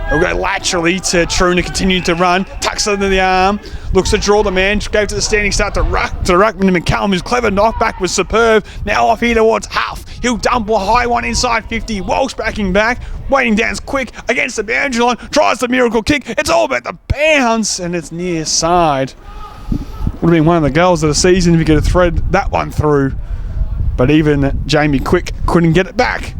He'll go laterally to Troon to continue to run. Tucks it into the arm. Looks to draw the man. Gave to the standing start to Ruckman and McCallum, whose clever knockback was superb. Now off here towards Huff. He'll dump a high one inside 50. Walsh backing back. Waiting down's quick against the boundary line. Tries the miracle kick. It's all about the bounce, and it's near side. Would have been one of the goals of the season if he could have threaded that one through. But even Jamie Quick couldn't get it back.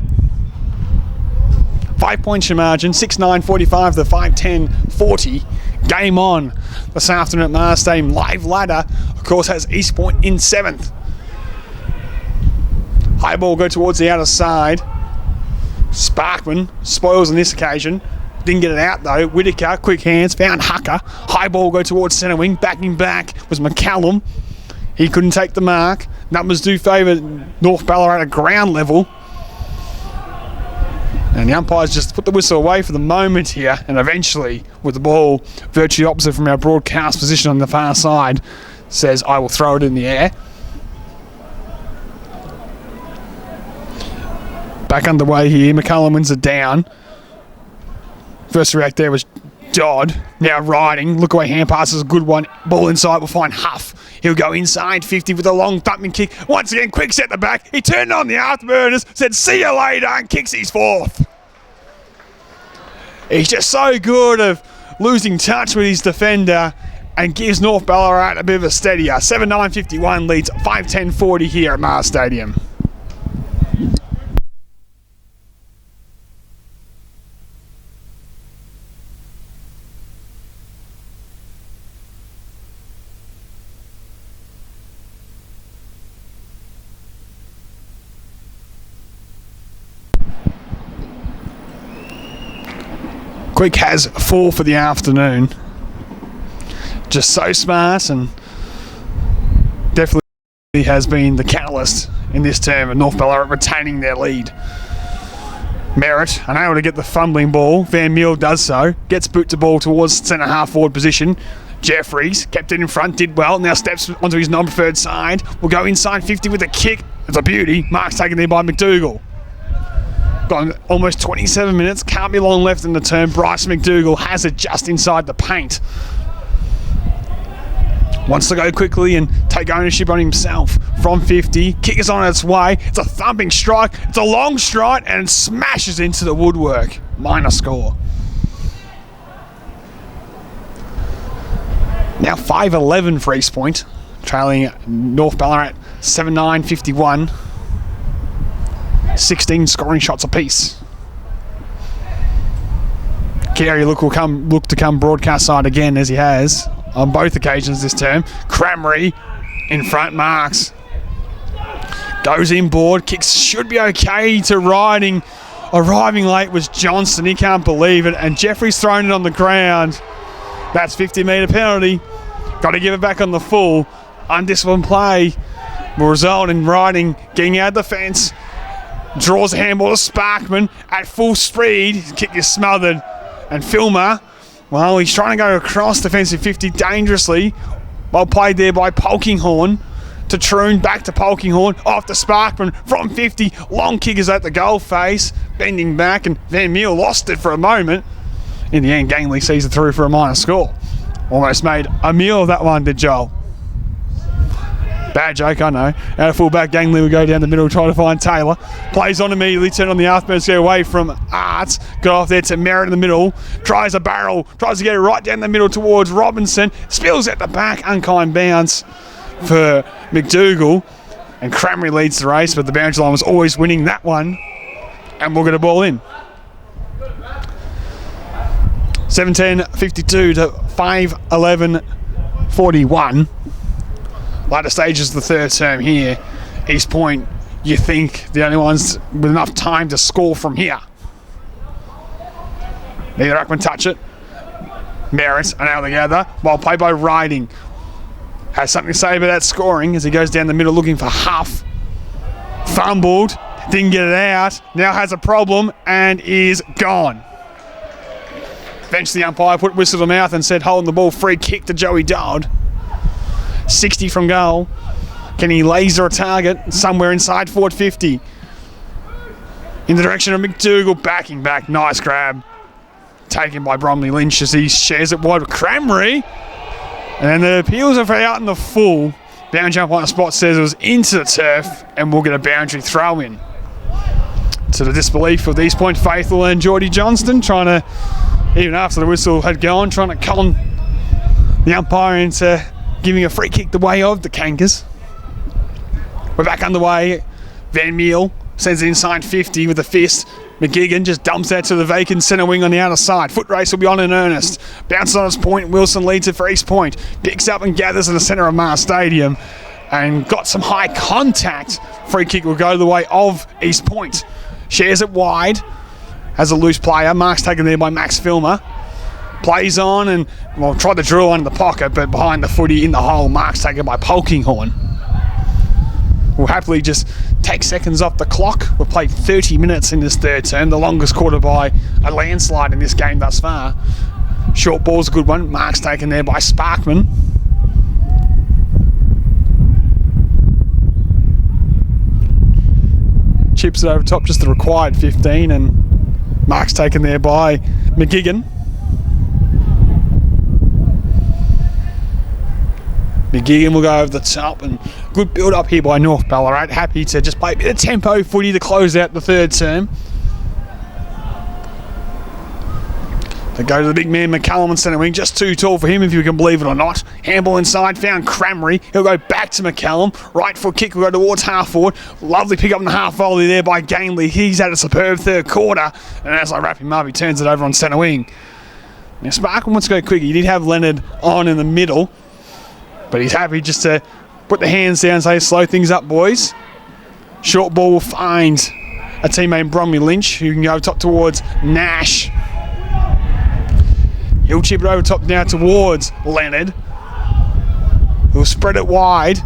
5 points your margin, 6-9-45 to 5-10-40. Game on this afternoon at Mars Stadium. Live ladder, of course, has East Point in 7th. High ball go towards the outer side. Sparkman spoils on this occasion. Didn't get it out though. Whittaker, quick hands, found Hucker. High ball go towards centre wing. Backing back was McCallum. He couldn't take the mark. Numbers do favour North Ballarat at ground level. And the umpires just put the whistle away for the moment here, and eventually, with the ball virtually opposite from our broadcast position on the far side, says, I will throw it in the air. Back underway here. McCullum wins it down. First to react there was Dodd. Now Riding. Look away hand pass is a good one. Ball inside will find Huff. He'll go inside 50 with a long thumping kick. Once again, quick set the back. He turned on the afterburners, said see you later, and kicks his fourth. He's just so good of losing touch with his defender and gives North Ballarat a bit of a steadier. 7-9-51 leads 5-10-40 here at Mars Stadium. Quick has 4 for the afternoon. Just so smart and definitely has been the catalyst in this term of North Ballarat retaining their lead. Merritt unable to get the fumbling ball. Van Meel does so. Gets boot to ball towards centre half forward position. Jeffries kept it in front, did well. Now steps onto his non-preferred side. Will go inside 50 with a kick. It's a beauty. Mark's taken there by McDougall. Gone almost 27 minutes. Can't be long left in the term. Bryce McDougall has it just inside the paint. Wants to go quickly and take ownership on himself from 50. Kick is on its way. It's a thumping strike. It's a long strike and smashes into the woodwork. Minor score. Now 5-11 for East Point. Trailing North Ballarat 7-9-51. 16 scoring shots apiece. Carey will look to come broadcast side again, as he has on both occasions this term. Cramry in front marks. Goes inboard. Kicks should be okay to riding. Arriving late was Johnston. He can't believe it. And Jeffrey's thrown it on the ground. That's 50-metre penalty. Got to give it back on the full. Undisciplined play will result in riding getting out of the fence. Draws a handball to Sparkman at full speed. His kick is smothered. And Filmer, well, he's trying to go across defensive 50 dangerously. Well played there by Polkinghorn. To Troon, back to Polkinghorn, off to Sparkman from 50. Long kick is at the goal face. Bending back, and Van Meel lost it for a moment. In the end, Gangley sees it through for a minor score. Almost made a meal of that one, did Joel. Bad joke, I know. Out of full-back, Gangley will go down the middle, try to find Taylor. Plays on immediately, turn on the Arthburns, go away from Arts. Got off there to Merritt in the middle. Tries a barrel, tries to get it right down the middle towards Robinson. Spills at the back, unkind bounce for McDougall. And Cramry leads the race, but the boundary line was always winning that one. And we'll get a ball in. 7:10:52 to 5:11:41. Later stages of the third term here. East Point, you think the only ones with enough time to score from here. Neither Ruckman touch it. Merritt and out together. While played by Riding. Has something to say about that scoring as he goes down the middle looking for Huff. Fumbled. Didn't get it out. Now has a problem and is gone. Eventually the umpire put whistle to mouth and said holding the ball, free kick to Joey Dodd. 60 from goal. Can he laser a target somewhere inside forward 50? In the direction of McDougall, backing back. Nice grab. Taken by Bromley Lynch as he shares it wide with Cramry. And the appeals are out in the full. Boundary jump on the spot says it was into the turf, and we'll get a boundary throw in. To the disbelief of the East Point faithful and Geordie Johnston, trying to, even after the whistle had gone, trying to con the umpire into giving a free kick the way of the Kankers. We're back underway. Van Meel sends it inside 50 with a fist. McGigan just dumps that to the vacant centre wing on the outer side. Foot race will be on in earnest. Bounces on his point. Wilson leads it for East Point. Picks up and gathers in the centre of Mars Stadium. And got some high contact. Free kick will go the way of East Point. Shares it wide. Has a loose player. Mark's taken there by Max Filmer. Plays on and, well, tried to drill on in the pocket, but behind the footy in the hole. Mark's taken by Polkinghorn. We'll happily just take seconds off the clock. We've played 30 minutes in this third term, the longest quarter by a landslide in this game thus far. Short ball's a good one. Mark's taken there by Sparkman. Chips it over top, just the required 15, and Mark's taken there by McGigan. McGigan will go over the top, and good build up here by North Ballarat. Happy to just play a bit of tempo footy to close out the third term. They go to the big man McCallum on centre wing, just too tall for him if you can believe it or not. Handball inside, found Cramry. He'll go back to McCallum. Right foot kick will go towards half forward. Lovely pick up in the half volley there by Gangley. He's had a superb third quarter. And as I wrap him up, he turns it over on centre wing. Now Sparkman wants to go quick. He did have Leonard on in the middle, but he's happy just to put the hands down and say, slow things up, boys. Short ball will find a teammate, Bromley Lynch, who can go top towards Nash. He'll chip it over top now towards Leonard. He'll spread it wide.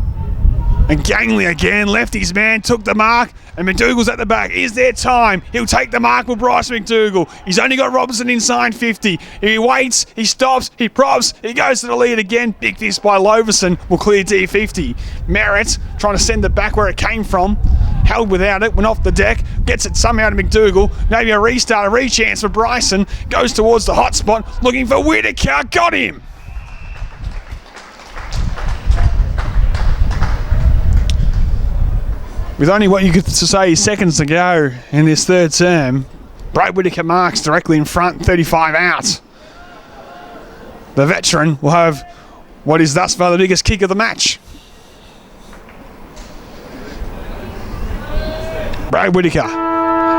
And Gangley again left his man, took the mark, and McDougall's at the back. Is there time? He'll take the mark with Bryce McDougall. He's only got Robinson inside 50. He waits, he stops, he props, he goes to the lead again. Big fist by Loverson will clear D50. Merritt trying to send it back where it came from. Held without it, went off the deck, gets it somehow to McDougall. Maybe a restart, a re-chance for Bryson. Goes towards the hot spot, looking for Whitaker. Got him! With only what you could say seconds to go in this third term, Brad Whitaker marks directly in front, 35 out. The veteran will have what is thus far the biggest kick of the match. Brad Whitaker,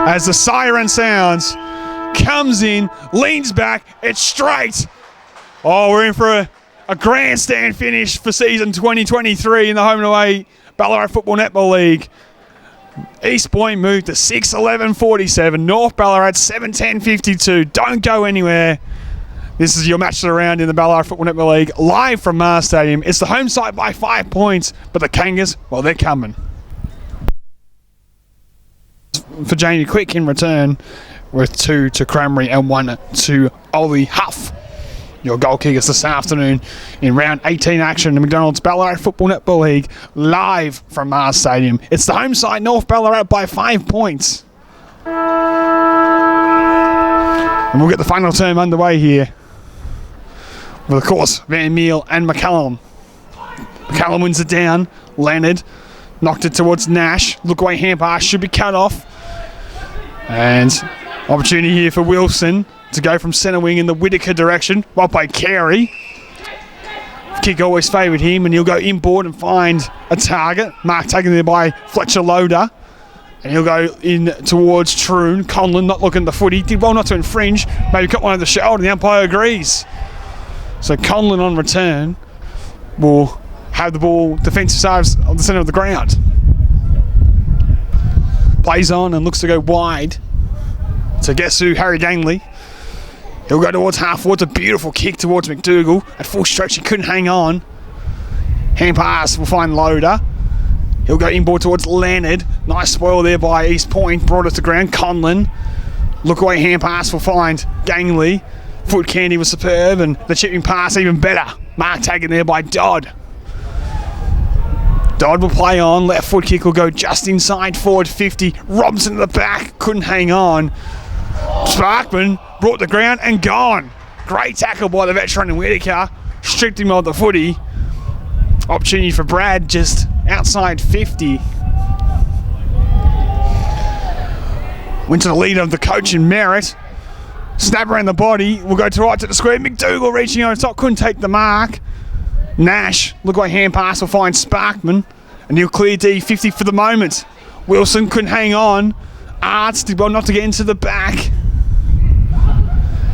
as the siren sounds, comes in, leans back, it's straight. Oh, we're in for a grandstand finish for season 2023 in the home and away Ballarat Football Netball League. East Point moved to 6-11-47. North Ballarat 7-10-52. Don't go anywhere. This is your match of the round in the Ballarat Football Netball League, live from Mars Stadium. It's the home side by 5 points, but the Kangas, well, they're coming. For Jamie Quick in return, with 2 to Cranberry and 1 to Ollie Huff. Your goal kickers this afternoon in round 18 action in the McDonald's Ballarat Football Netball League, live from Mars Stadium. It's the home side, North Ballarat, by 5 points. And we'll get the final term underway here with, of course, Van Meel and McCallum. McCallum wins it down. Leonard knocked it towards Nash. Look away, hand pass should be cut off. And opportunity here for Wilson to go from centre wing in the Whittaker direction. Well played, Carey. Kick always favoured him, and he'll go inboard and find a target. Mark taken there by Fletcher Loader. And he'll go in towards Troon. Conlon not looking at the footy. Did well not to infringe. Maybe got one over the shoulder, and the umpire agrees. So Conlon on return will have the ball defensive sides on the centre of the ground. Plays on and looks to go wide. So guess who? Harry Gangley. He'll go towards half forward. It's a beautiful kick towards McDougall. At full stretch, he couldn't hang on. Hand pass will find Loader. He'll go inboard towards Leonard. Nice spoil there by East Point. Brought it to ground. Conlon. Look away, hand pass will find Gangley. Foot candy was superb, and the chipping pass even better. Mark taken there by Dodd. Dodd will play on. Left foot kick will go just inside forward 50. Robinson at the back. Couldn't hang on. Sparkman brought the ground and gone. Great tackle by the veteran in Whittaker. Stripped him of the footy. Opportunity for Brad just outside 50. Went to the lead of the coach in Merritt. Snap around the body. Will go to right to the square. McDougall reaching over top. Couldn't take the mark. Nash, look like hand pass will find Sparkman. And he'll clear D50 for the moment. Wilson couldn't hang on. Arts did well not to get into the back.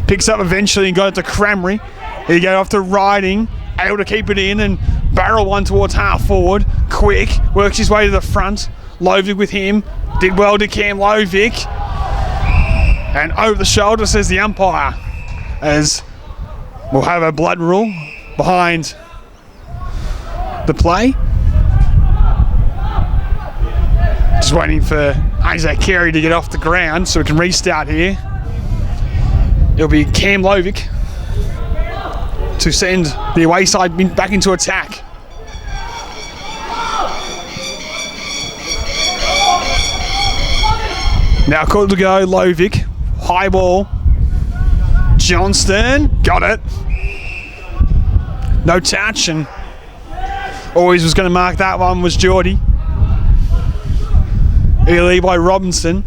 Picks up eventually and got it to Cranberry. He go off to Riding. Able to keep it in and barrel one towards half forward. Quick. Works his way to the front. Lovick with him. Did well to Cam Lovick. And over the shoulder, says the umpire. As we'll have a blood rule behind the play. Just waiting for Isaac Carey to get off the ground so we can restart here. It'll be Cam Lovick to send the away side back into attack. Now called to go, Lovick. High ball. Johnston. Got it. No touch, and always was going to mark that one was Geordie. Early by Robinson.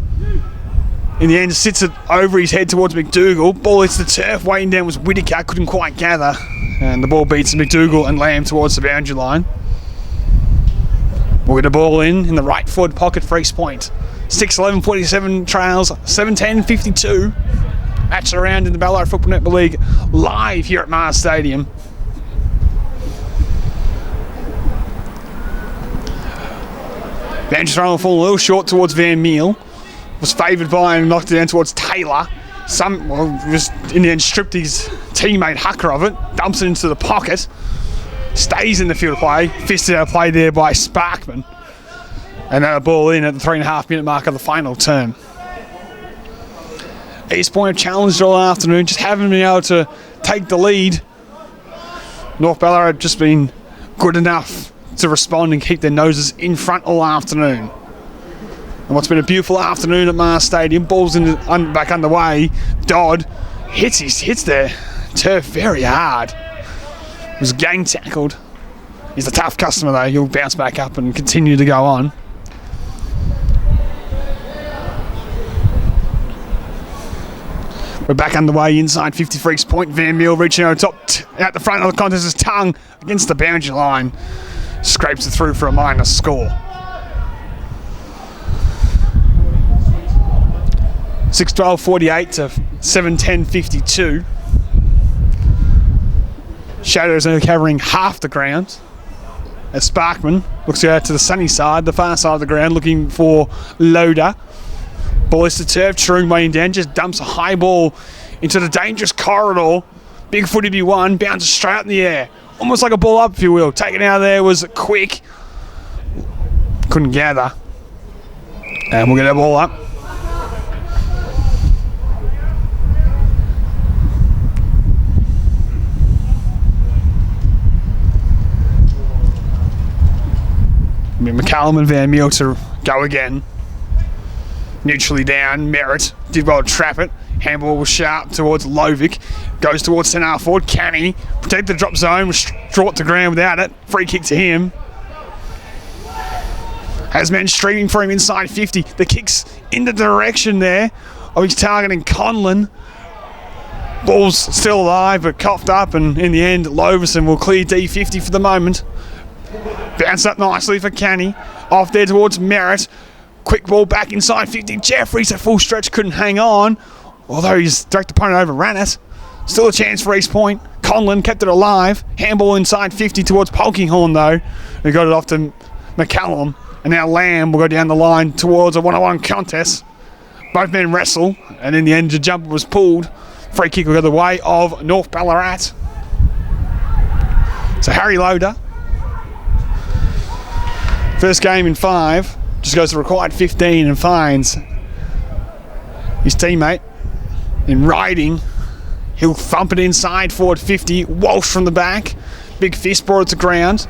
In the end, sits it over his head towards McDougall. Ball hits the turf. Waiting down was Whittaker. Couldn't quite gather. And the ball beats McDougall and Lamb towards the boundary line. We'll get a ball in the right forward pocket for East Point. 6-11-47 trails. 7-10-52. Match around in the Ballarat Football Netball League, live here at Mars Stadium. Boundary throw will fall a little short towards Van Meel. Was favoured by and knocked it down towards Taylor. Was in the end stripped his teammate Hucker of it. Dumps it into the pocket. Stays in the field of play. Fisted out play there by Sparkman. And then a ball in at the 3.5 minute mark of the final term. East Point have challenged all afternoon, just haven't been able to take the lead. North Ballarat just been good enough to respond and keep their noses in front all afternoon. And what's been a beautiful afternoon at Mars Stadium, ball's back underway. Dodd hits their turf very hard. Was gang tackled. He's a tough customer though, he'll bounce back up and continue to go on. We're back underway inside 50 for East Point. Van Meel reaching over top out the front of the contest. His tongue against the boundary line. Scrapes it through for a minor score. 6-12-48 to 7-10-52. Shadows are covering half the ground. as Sparkman looks out to the sunny side, the far side of the ground, looking for Loader. Ball is to turf, Troon weighing down, just dumps a high ball into the dangerous corridor. Big footy B1, bounces straight up in the air. Almost like a ball up, if you will. Taken out there was quick. Couldn't gather. And we'll get that ball up. McCallum and Van Meel to go again. Neutrally down, Merritt did well to trap it. Handball was sharp towards Lovic. Goes towards centre forward. Canny protect the drop zone, was brought to ground without it. Free kick to him. Has men streaming for him inside 50. The kick's in the direction there of his targeting Conlon. Ball's still alive but coughed up, and in the end Lovison will clear D50 for the moment. Bounce up nicely for Canny. Off there towards Merritt. Quick ball back inside 50. Jeffries at full stretch couldn't hang on, although his direct opponent overran it. Still a chance for East Point. Conlon kept it alive. Handball inside 50 towards Polkinghorn though, who got it off to McCallum. And now Lamb will go down the line towards a one-on-one contest. Both men wrestle, and in the end the jumper was pulled. Free kick will go the way of North Ballarat. So Harry Loader, first game in 5, just goes to required 15 and finds his teammate in riding. He'll thump it inside forward 50. Walsh from the back. Big fist brought it to ground.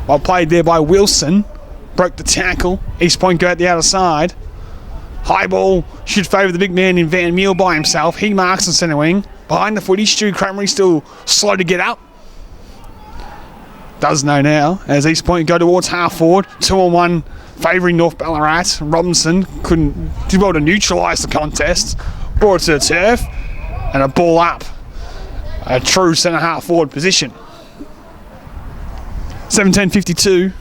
Well played there by Wilson. Broke the tackle. East Point go out the outer side. High ball should favour the big man in Van Meel by himself. He marks the centre wing. Behind the footy, Stu Cranberry still slow to get up. Does know now as East Point go towards half forward. 2-on-1 favouring North Ballarat. Robinson couldn't do well to neutralise the contest. Brought it to the turf and a ball up. A true centre half forward position. 17:52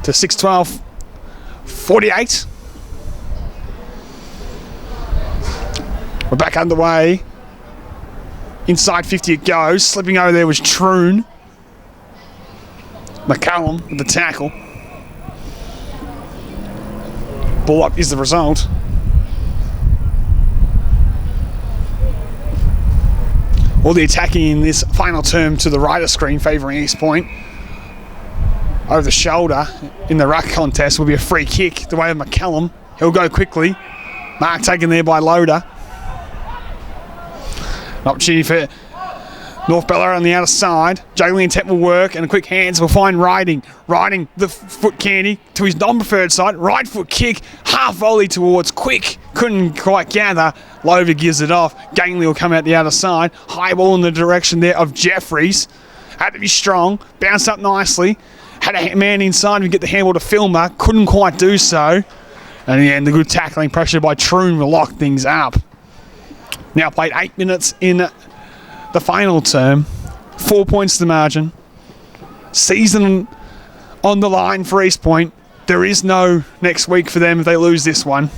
to 6:12:48. We're back underway. Inside 50 it goes. Slipping over there was Troon. McCallum with the tackle. Ball up is the result. All the attacking in this final term to the right of screen favouring East Point. Over the shoulder in the ruck contest will be a free kick the way of McCallum. He'll go quickly. Mark taken there by Loader. An opportunity for North Ballarat on the outer side. Juggling intent will work, and a quick hands will find Riding. Riding the foot candy to his non-preferred side. Right foot kick, half volley towards Quick. Couldn't quite gather. Lover gives it off. Gangley will come out the outer side. High ball in the direction there of Jeffries. Had to be strong. Bounced up nicely. Had a man inside to get the handball to Filmer. Couldn't quite do so. And in the end, the good tackling pressure by Troon will lock things up. Now played 8 minutes in the final term. 4 points to the margin. Season on the line for East Point. There is no next week for them if they lose this one.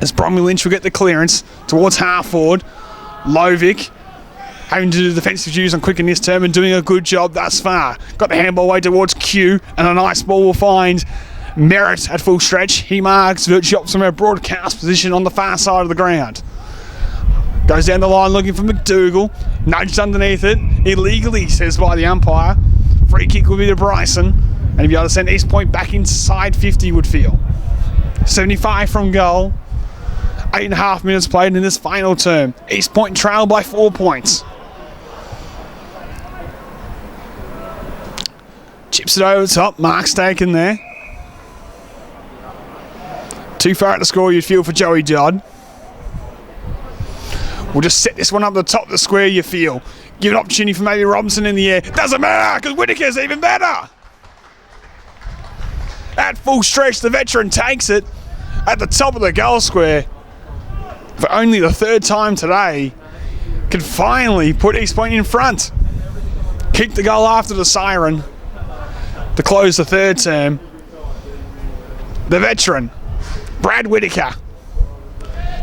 As Bromley Lynch will get the clearance towards half forward. Lovic having to do defensive duties on Quick in this term and doing a good job thus far. Got the handball way towards Q, and a nice ball will find Merritt at full stretch. He marks virtually from a broadcast position on the far side of the ground. Goes down the line looking for McDougall. Nudged underneath it. Illegally, says by the umpire. Free kick will be to Bryson. And he'll be able to send East Point back inside 50 would feel. 75 from goal. 8.5 minutes played in this final term. East Point trail by 4 points. Chips it over the top. Mark's taken there. Too far at the score you'd feel for Joey Dodd. We'll just set this one up at the top of the square, you feel. Give an opportunity for maybe Robinson in the air. Doesn't matter, because Whittaker's even better. At full stretch, the veteran takes it at the top of the goal square. For only the third time today, can finally put East Point in front. Kick the goal after the siren to close the third term. The veteran, Brad Whittaker,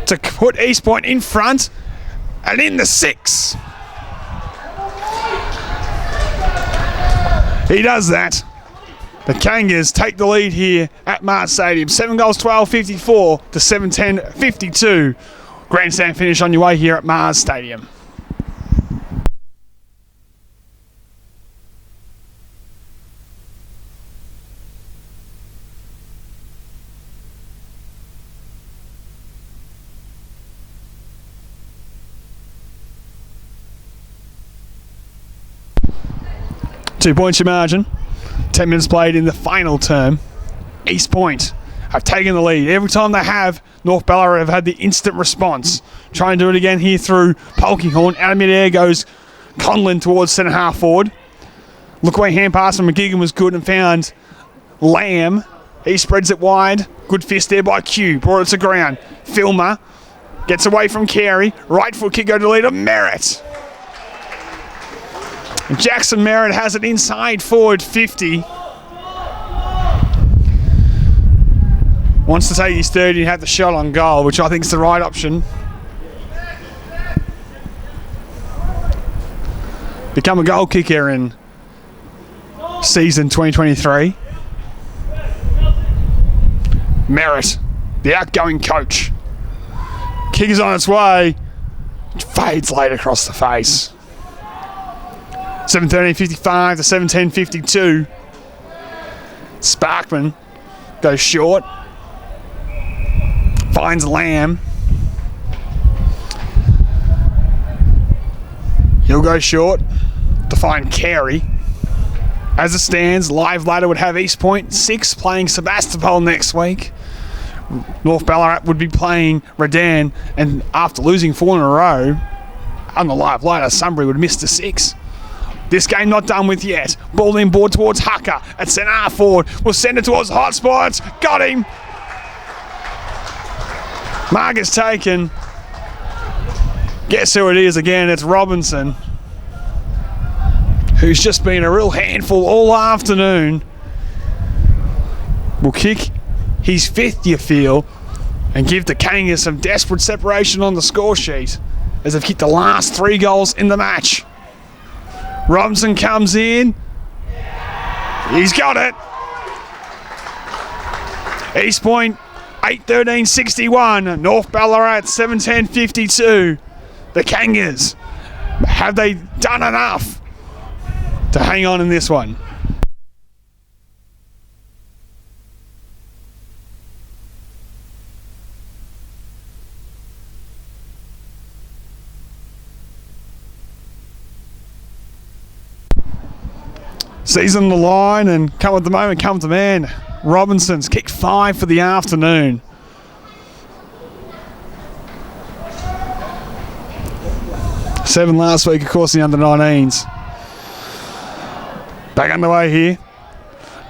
to put East Point in front. And in the 6. He does that. The Kangas take the lead here at Mart Stadium. 7 goals, 12-54 to 7-10-52. Grandstand finish on your way here at Mars Stadium. Two-point your margin. 10 minutes played in the final term. East Point have taken the lead. Every time they have, North Ballarat have had the instant response. Try and do it again here through Polkinghorn. Out of mid-air goes Conlon towards centre half forward. Look away hand pass from McGigan was good and found Lamb. He spreads it wide. Good fist there by Q. Brought it to ground. Filmer gets away from Carey. Right foot kick go to leader Merritt. Jackson Merritt has it inside forward 50. Wants to take his 30 and have the shot on goal, which I think is the right option. Become a goal kicker in season 2023. Merritt, the outgoing coach. Kick is on its way. Fades late across the face. 7-13-55 to 7-10-52. Sparkman goes short. Finds Lamb. He'll go short to find Carey. As it stands, live ladder would have East Point 6 playing Sebastopol next week. North Ballarat would be playing Redan, and after losing 4 in a row on the live ladder, Sunbury would miss to 6. This game not done with yet. Ball in board towards Hucker at centre half forward. We'll send it towards hotspots. Got him. Mark is taken. Guess who it is again? It's Robinson, who's just been a real handful all afternoon. Will kick his 5th, you feel, and give the Kangas some desperate separation on the score sheet as they've kicked the last 3 goals in the match. Robinson comes in. He's got it. East Point 8-13-61. North Ballarat 7-10-52. The Kangas, have they done enough to hang on in this one? Season on the line and come at the moment, come to man. Robinson's kicked 5 for the afternoon. Seven last week, of course, in the under-19s. Back underway here.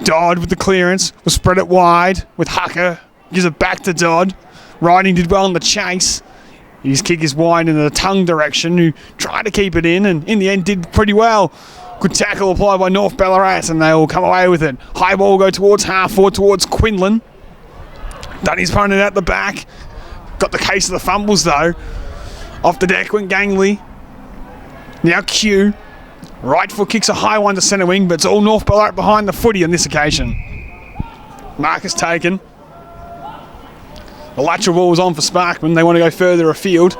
Dodd with the clearance. Will spread it wide with Hucker. Gives it back to Dodd. Riding did well in the chase. His kick is wide in the tongue direction, who tried to keep it in and in the end did pretty well. Good tackle applied by North Ballarat and they will come away with it. High ball will go towards half forward towards Quinlan. Done his opponent at the back. Got the case of the fumbles though. Off the deck went Gangley. Now Q. Right foot kicks a high one to centre wing, but it's all North Ballarat behind the footy on this occasion. Mark is taken. The lateral ball was on for Sparkman. They want to go further afield.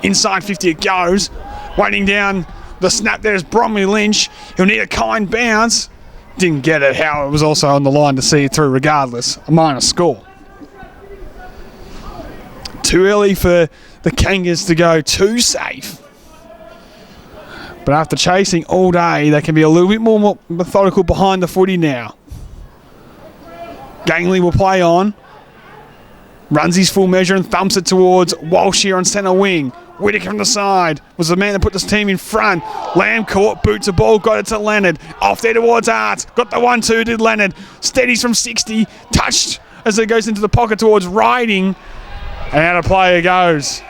Inside 50 it goes. Waiting down the snap there is Bromley Lynch. He'll need a kind bounce. Didn't get it. How it was also on the line to see it through regardless. A minor score. Too early for the Kangas to go too safe. But after chasing all day, they can be a little bit more methodical behind the footy now. Gangley will play on. Runs his full measure and thumps it towards Walsh here on centre wing. Whittaker from the side was the man that put this team in front. Lamb caught, boots a ball, got it to Leonard. Off there towards Arts. Got the 1-2, did Leonard. Steadies from 60, touched as it goes into the pocket towards Riding. And out of play it goes.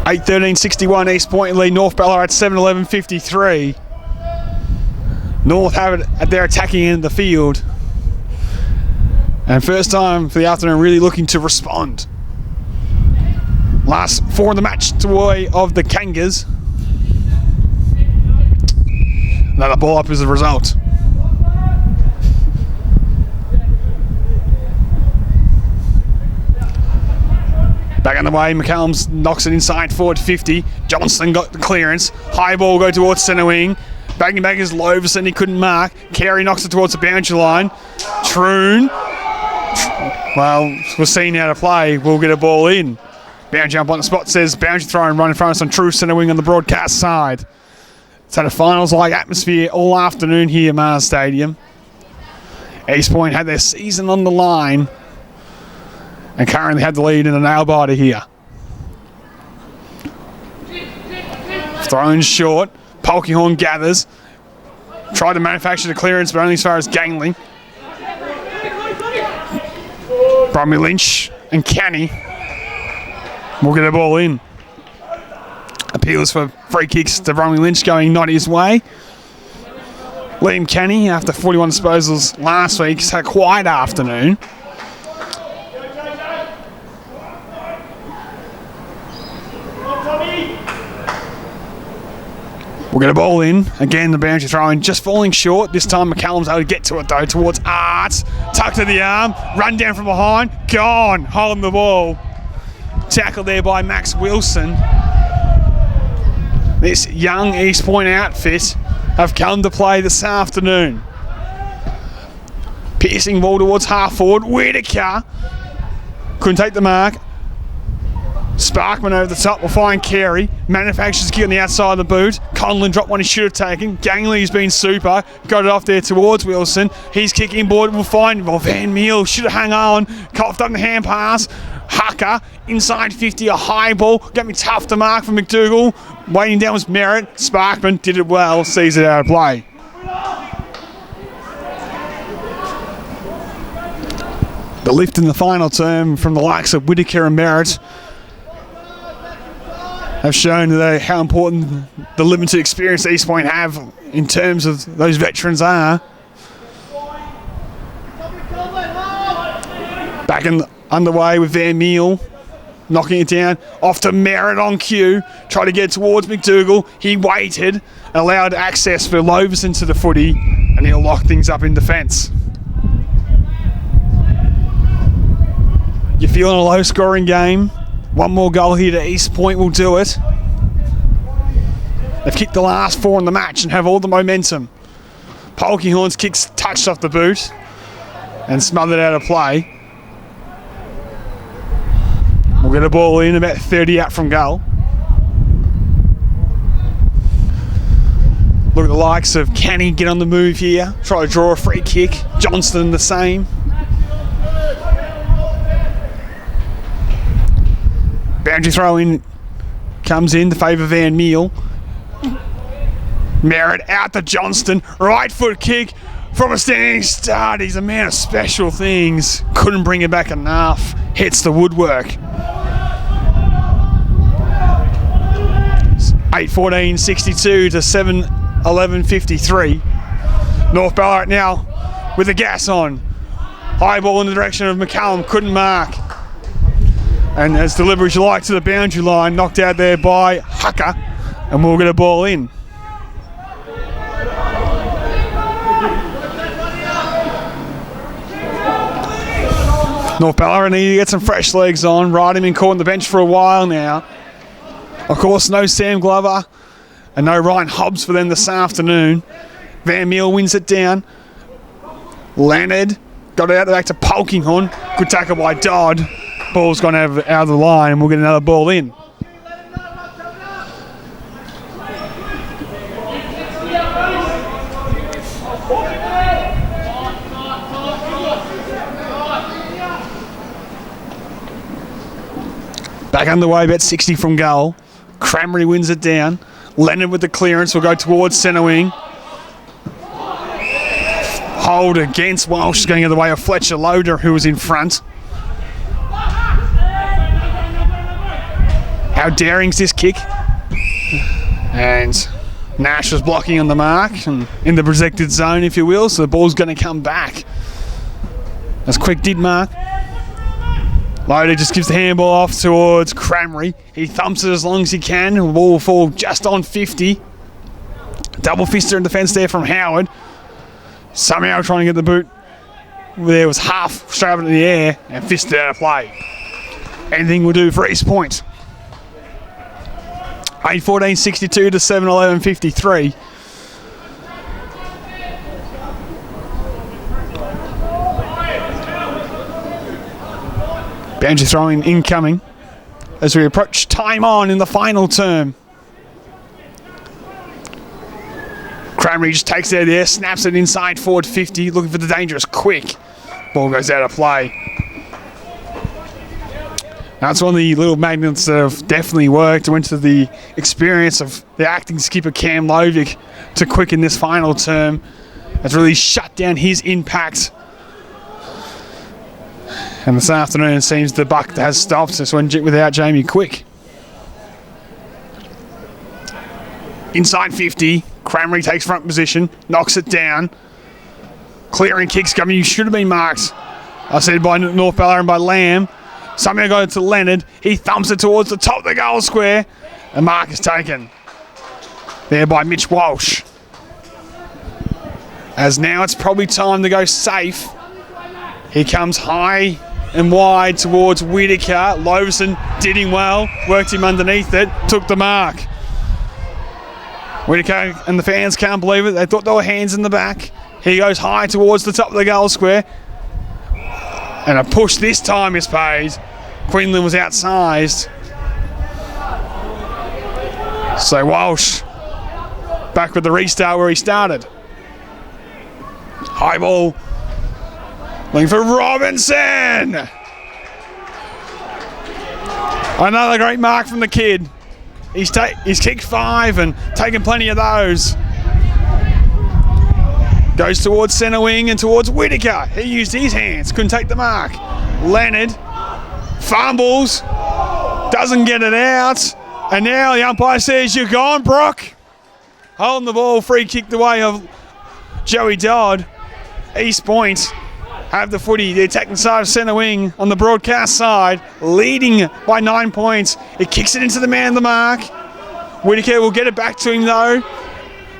(8-13-61) East Point lead. North Ballarat 7-11-53. North have it at their attacking end of the field. And first time for the afternoon really looking to respond. Last 4 in the match to way of the Kangas. Another ball up as a result. Back on the way, McCallum knocks it inside forward 50. Johnston got the clearance. High ball go towards centre wing. Backing back is Loverson, he couldn't mark. Carey knocks it towards the boundary line. Troon, well, we're seeing how to play. We'll get a ball in. Boundary jump on the spot says boundary throw and run in front of us on true centre wing on the broadcast side. It's had a finals-like atmosphere all afternoon here at Mars Stadium. East Point had their season on the line and currently have the lead in a nail-biter here. Thrown short. Polkinghorn gathers. Tried to manufacture the clearance, but only as far as Gangling. Bromley Lynch and Canny will get the ball in. Appeals for free kicks to Bromley Lynch going not his way. Liam Canny, after 41 disposals last week, has had a quiet afternoon. We'll get a ball in. Again, the boundary throwing just falling short. This time McCallum's able to get to it though, towards Arts. Tucked to the arm, run down from behind, gone, holding the ball. Tackled there by Max Wilson. This young East Point outfit have come to play this afternoon. Piercing ball towards half forward. Whitaker couldn't take the mark. Sparkman over the top will find Carey. Manufactures kick on the outside of the boot. Conlon dropped one he should have taken. Gangley's been super. Got it off there towards Wilson. He's kicking board. Will find Van Meel. Should have hung on. Coughed up the hand pass. Hucker inside 50. A high ball. Got me tough to mark for McDougall. Waiting down was Merritt. Sparkman did it well. Sees it out of play. The lift in the final term from the likes of Whitaker and Merritt have shown how important the limited experience East Point have in terms of those veterans are. Back underway with Van Meel, knocking it down, off to Merritt on cue, tried to get towards McDougall. He waited, allowed access for Loverson to the footy, and he'll lock things up in defence. You're feeling a low-scoring game. One more goal here to East Point will do it. They've kicked the last 4 in the match and have all the momentum. Polkinghorn's kicks touched off the boot and smothered out of play. We'll get a ball in about 30 out from goal. Look at the likes of Canny get on the move here. Try to draw a free kick. Johnston the same. Boundary throw in comes in to favour Van Meel. Merritt out to Johnston. Right foot kick from a standing start. He's a man of special things. Couldn't bring it back enough. Hits the woodwork. 8:14.62 to 7:11.53. North Ballarat now with the gas on. High ball in the direction of McCallum. Couldn't mark. And as delivery as you like to the boundary line, knocked out there by Hucker, and we'll get a ball in. North Ballarat need to get some fresh legs on. Ride him in court on the bench for a while now. Of course, no Sam Glover and no Ryan Hobbs for them this afternoon. Van Meel wins it down. Leonard got it out back to Polkinghorn. Good tackle by Dodd. Ball's gone out of the line and we'll get another ball in. Back underway, about 60 from goal. Cramry wins it down. Leonard with the clearance will go towards centre wing. Hold against Walsh going the other way of Fletcher Loader, who was in front. How daring's this kick? And Nash was blocking on the mark and in the protected zone, if you will, so the ball's going to come back. As Quick did mark. Loader just gives the handball off towards Cramry. He thumps it as long as he can. The ball will fall just on 50. Double fister in defence there from Howard. Somehow trying to get the boot. There was half straight up in the air and fisted out of play. Anything will do for East Point. 8-14-62 to 7-11-53. Boundary throwing incoming as we approach time on in the final term. Cramry just takes it there, snaps it inside forward 50, looking for the dangerous quick. Ball goes out of play. That's one of the little magnets that have definitely worked. Went to the experience of the acting skipper Cam Lovick to quicken this final term. That's really shut down his impact. And this afternoon it seems the buck has stopped this one without Jamie Quick. Inside 50, Cramry takes front position, knocks it down. Clearing kicks coming, you should have been marked. I said by North Ballarat and by Lamb. Somehow got it to Leonard. He thumps it towards the top of the goal square. The mark is taken. There by Mitch Walsh. As now it's probably time to go safe. He comes high and wide towards Whittaker. Loveson did him well, worked him underneath it, took the mark. Whittaker and the fans can't believe it. They thought there were hands in the back. He goes high towards the top of the goal square. And a push this time is paid. Quinlan was outsized. So Walsh back with the restart where he started. High ball. Looking for Robinson. Another great mark from the kid. He's kicked 5 and taken plenty of those. Goes towards centre wing and towards Whittaker. He used his hands, couldn't take the mark. Leonard fumbles, doesn't get it out. And now the umpire says, "You're gone, Brock." Holding the ball, free kicked away of Joey Dodd. East Point have the footy, the attacking side of centre wing on the broadcast side, leading by 9 points. It kicks it into the man of the mark. Whittaker will get it back to him though.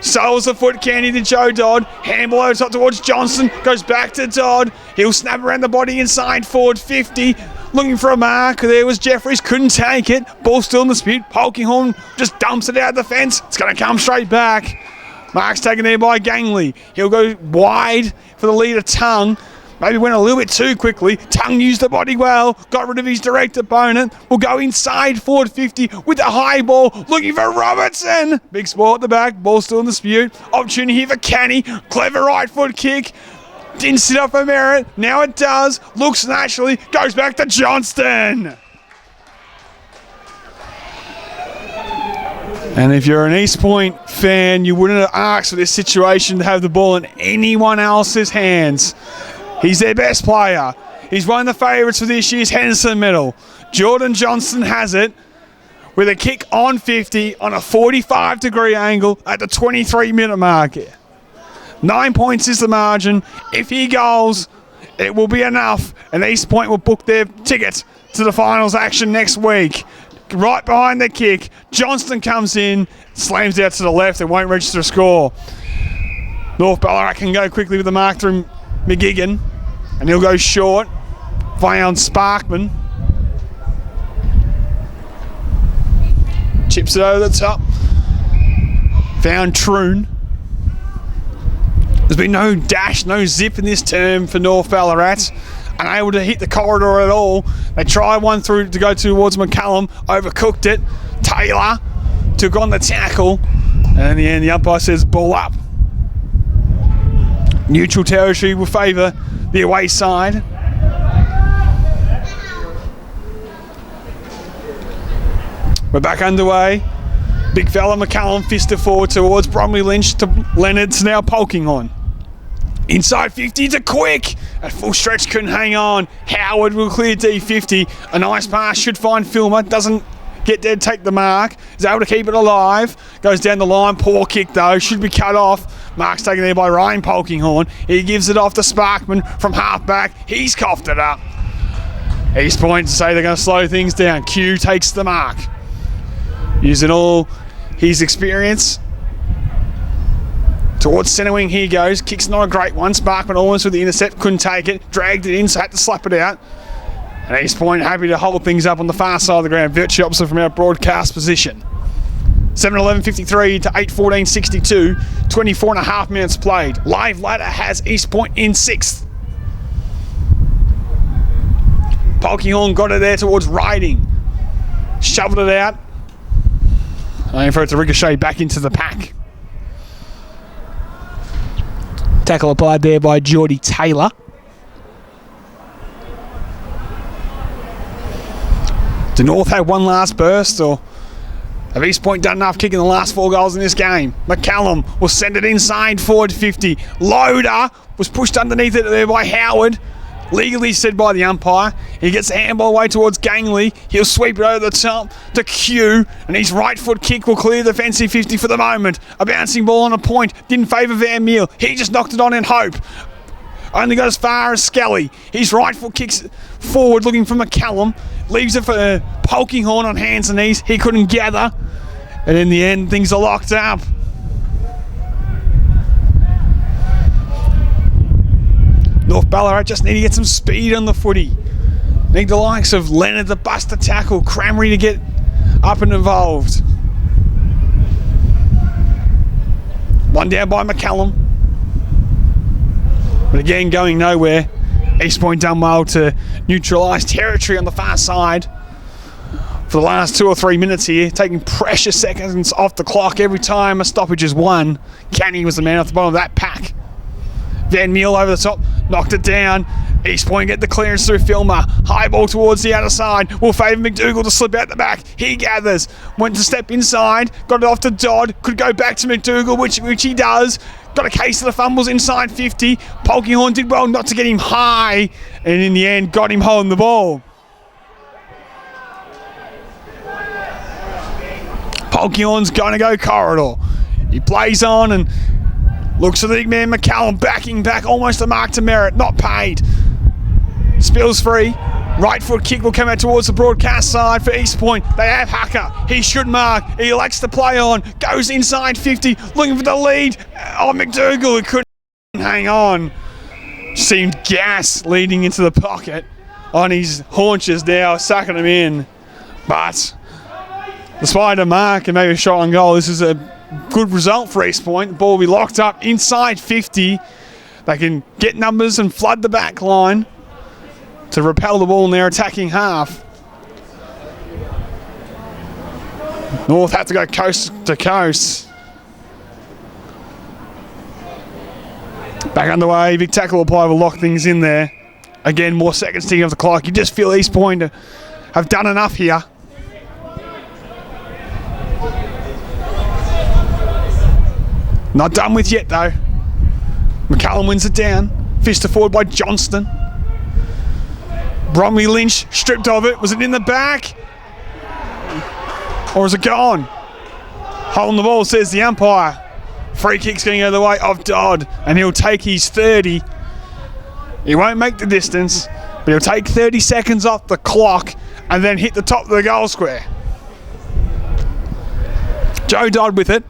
Soles the foot candy to Joe Dodd. Handball over top towards Johnson. Goes back to Dodd. He'll snap around the body inside forward 50. Looking for a mark. There was Jeffries. Couldn't take it. Ball still in dispute. Polkinghorn just dumps it out of the fence. It's going to come straight back. Mark's taken there by Gangley. He'll go wide for the leader Tongue. Maybe went a little bit too quickly. Tongue used the body well. Got rid of his direct opponent. Will go inside forward 50 with a high ball. Looking for Robertson. Big sport at the back. Ball still in dispute. Opportunity here for Canny. Clever right foot kick. Didn't sit up for merit. Now it does. Looks naturally. Goes back to Johnston. And if you're an East Point fan, you wouldn't have asked for this situation to have the ball in anyone else's hands. He's their best player. He's one of the favourites for this year's Henderson medal. Jordan Johnson has it with a kick on 50 on a 45-degree angle at the 23-minute mark. 9 points is the margin. If he goals, it will be enough, and East Point will book their ticket to the finals action next week. Right behind the kick, Johnston comes in, slams out to the left and won't register a score. North Ballarat can go quickly with the mark through McGigan, and he'll go short. Found Sparkman. Chips it over the top. Found Troon. There's been no dash, no zip in this term for North Ballarat. Unable to hit the corridor at all. They tried one through to go towards McCallum, overcooked it. Taylor took on the tackle, and in the end the umpire says ball up. Neutral territory will favour the away side. We're back underway. Big fella McCallum fisted forward towards Bromley Lynch to Leonard, to now Polkinghorn. Inside 50 to Quick. At full stretch couldn't hang on. Howard will clear D50. A nice pass should find Filmer. Doesn't get there to take the mark. Is able to keep it alive. Goes down the line. Poor kick though. Should be cut off. Mark's taken there by Ryan Polkinghorn. He gives it off to Sparkman from half back. He's coughed it up. East Point say they're going to slow things down. Q takes the mark. Using all his experience. Towards centre wing, here goes. Kick's not a great one. Sparkman almost with the intercept, couldn't take it. Dragged it in, so had to slap it out. And East Point happy to hold things up on the far side of the ground. Virtually opposite from our broadcast position. 7:11:53 to 8:14:62. 24.5 minutes played. Live ladder has East Point in 6th. Polkinghorn got it there towards Riding. Shoveled it out. Only for it to ricochet back into the pack. Tackle applied there by Geordie Taylor. Do North have one last burst, or have East Point done enough kicking the last 4 goals in this game? McCallum will send it inside forward 50. Loader was pushed underneath it there by Howard. Legally said by the umpire. He gets the handball away towards Gangley. He'll sweep it over the top to Q, and his right foot kick will clear the defensive 50 for the moment. A bouncing ball on a point. Didn't favour Van Meel. He just knocked it on in hope. Only got as far as Skelly. His right foot kicks forward looking for McCallum. Leaves it for Polkinghorn on hands and knees. He couldn't gather. And in the end, things are locked up. North Ballarat just need to get some speed on the footy. Need the likes of Leonard to bust a tackle, Cramry to get up and involved. One down by McCallum. But again, going nowhere. East Point done well to neutralise territory on the far side for the last 2 or 3 minutes here, taking precious seconds off the clock every time a stoppage is won. Canny was the man off the bottom of that pack. Van Meel over the top, knocked it down. East Point get the clearance through Filmer. High ball towards the outer side. Will favour McDougall to slip out the back. He gathers. Went to step inside. Got it off to Dodd. Could go back to McDougall, which he does. Got a case of the fumbles inside 50. Polkinghorn did well not to get him high. And in the end, got him holding the ball. Polkinghorn's going to go corridor. He plays on and looks at the big man McCallum backing back almost a mark to Merritt. Not paid. Spills free. Right foot kick will come out towards the broadcast side for East Point. They have Hacker. He should mark. He elects to play on. Goes inside 50. Looking for the lead. Oh, McDougall, who couldn't hang on. Seemed gas leading into the pocket on his haunches now, sucking him in. But despite a mark and maybe a shot on goal, this is a good result for East Point. The ball will be locked up inside 50. They can get numbers and flood the back line to repel the ball in their attacking half. North have to go coast to coast. Back underway. Big tackle apply will lock things in there. Again, more seconds ticking off the clock. You just feel East Point have done enough here. Not done with yet though. McCallum wins it down. Fisted forward by Johnston. Bromley Lynch stripped of it. Was it in the back? Or is it gone? Holding the ball, says the umpire. Free kick's going out of the way of Dodd, and he'll take his 30. He won't make the distance, but he'll take 30 seconds off the clock and then hit the top of the goal square. Joe Dodd with it.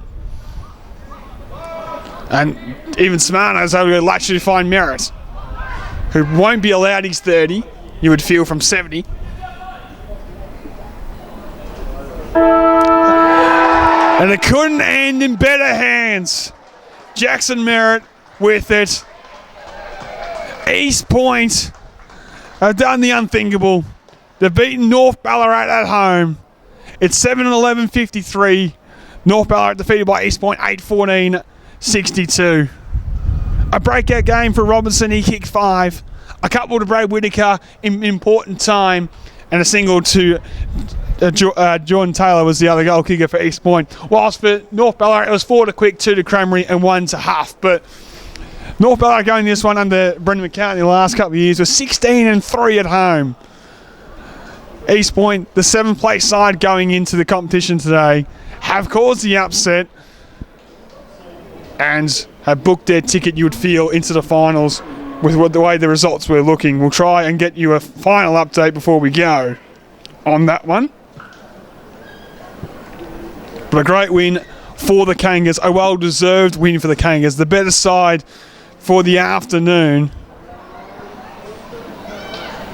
And even Smarno's able to latch to find Merritt, who won't be allowed his 30, you would feel, from 70. And it couldn't end in better hands. Jackson Merritt with it. East Point have done the unthinkable. They've beaten North Ballarat at home. It's 7:11:53. North Ballarat defeated by East Point 8-14-62. A breakout game for Robinson. He kicked 5. A couple to Brad Whitaker in important time. And a single to Jordan Taylor was the other goal kicker for East Point. Whilst for North Ballarat, it was 4 to Quick, 2 to Cramry, and 1 to Huff. But North Ballarat going this one under Brendan McCartney the last couple of years was 16-3 at home. East Point, the 7th place side going into the competition today, have caused the upset and have booked their ticket, you would feel, into the finals with the way the results were looking. We'll try and get you a final update before we go on that one. But a great win for the Kangas, a well-deserved win for the Kangas. The better side for the afternoon.